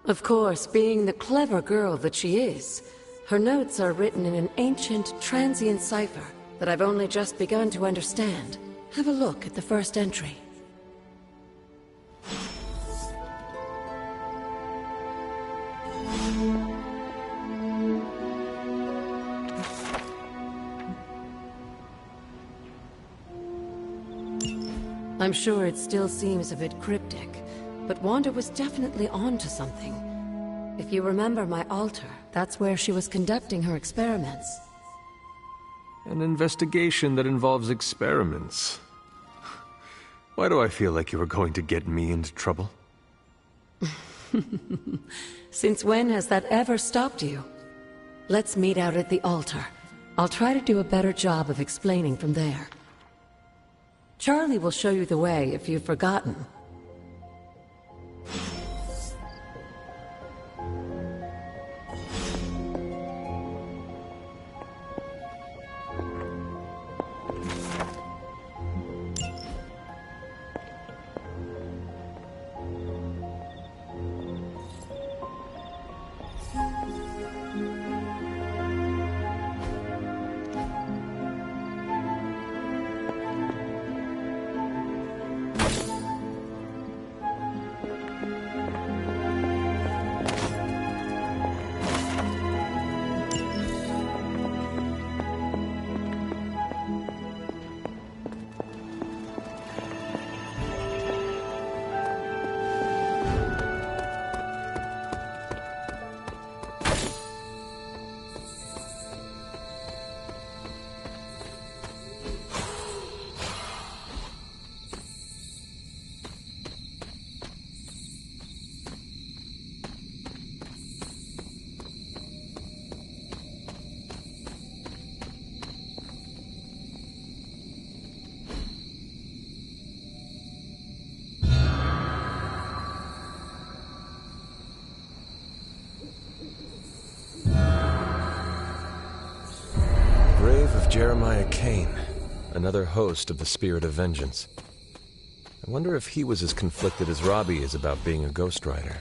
Of course, being the clever girl that she is, her notes are written in an ancient, transient cipher that I've only just begun to understand. Have a look at the first entry. I'm sure it still seems a bit cryptic, but Wanda was definitely onto something. If you remember my altar, that's where she was conducting her experiments. An investigation that involves experiments. Why do I feel like you are going to get me into trouble? Since when has that ever stopped you? Let's meet out at the altar. I'll try to do a better job of explaining from there. Charlie will show you the way if you've forgotten. Jeremiah Kane, another host of the Spirit of Vengeance. I wonder if he was as conflicted as Robbie is about being a Ghost Rider.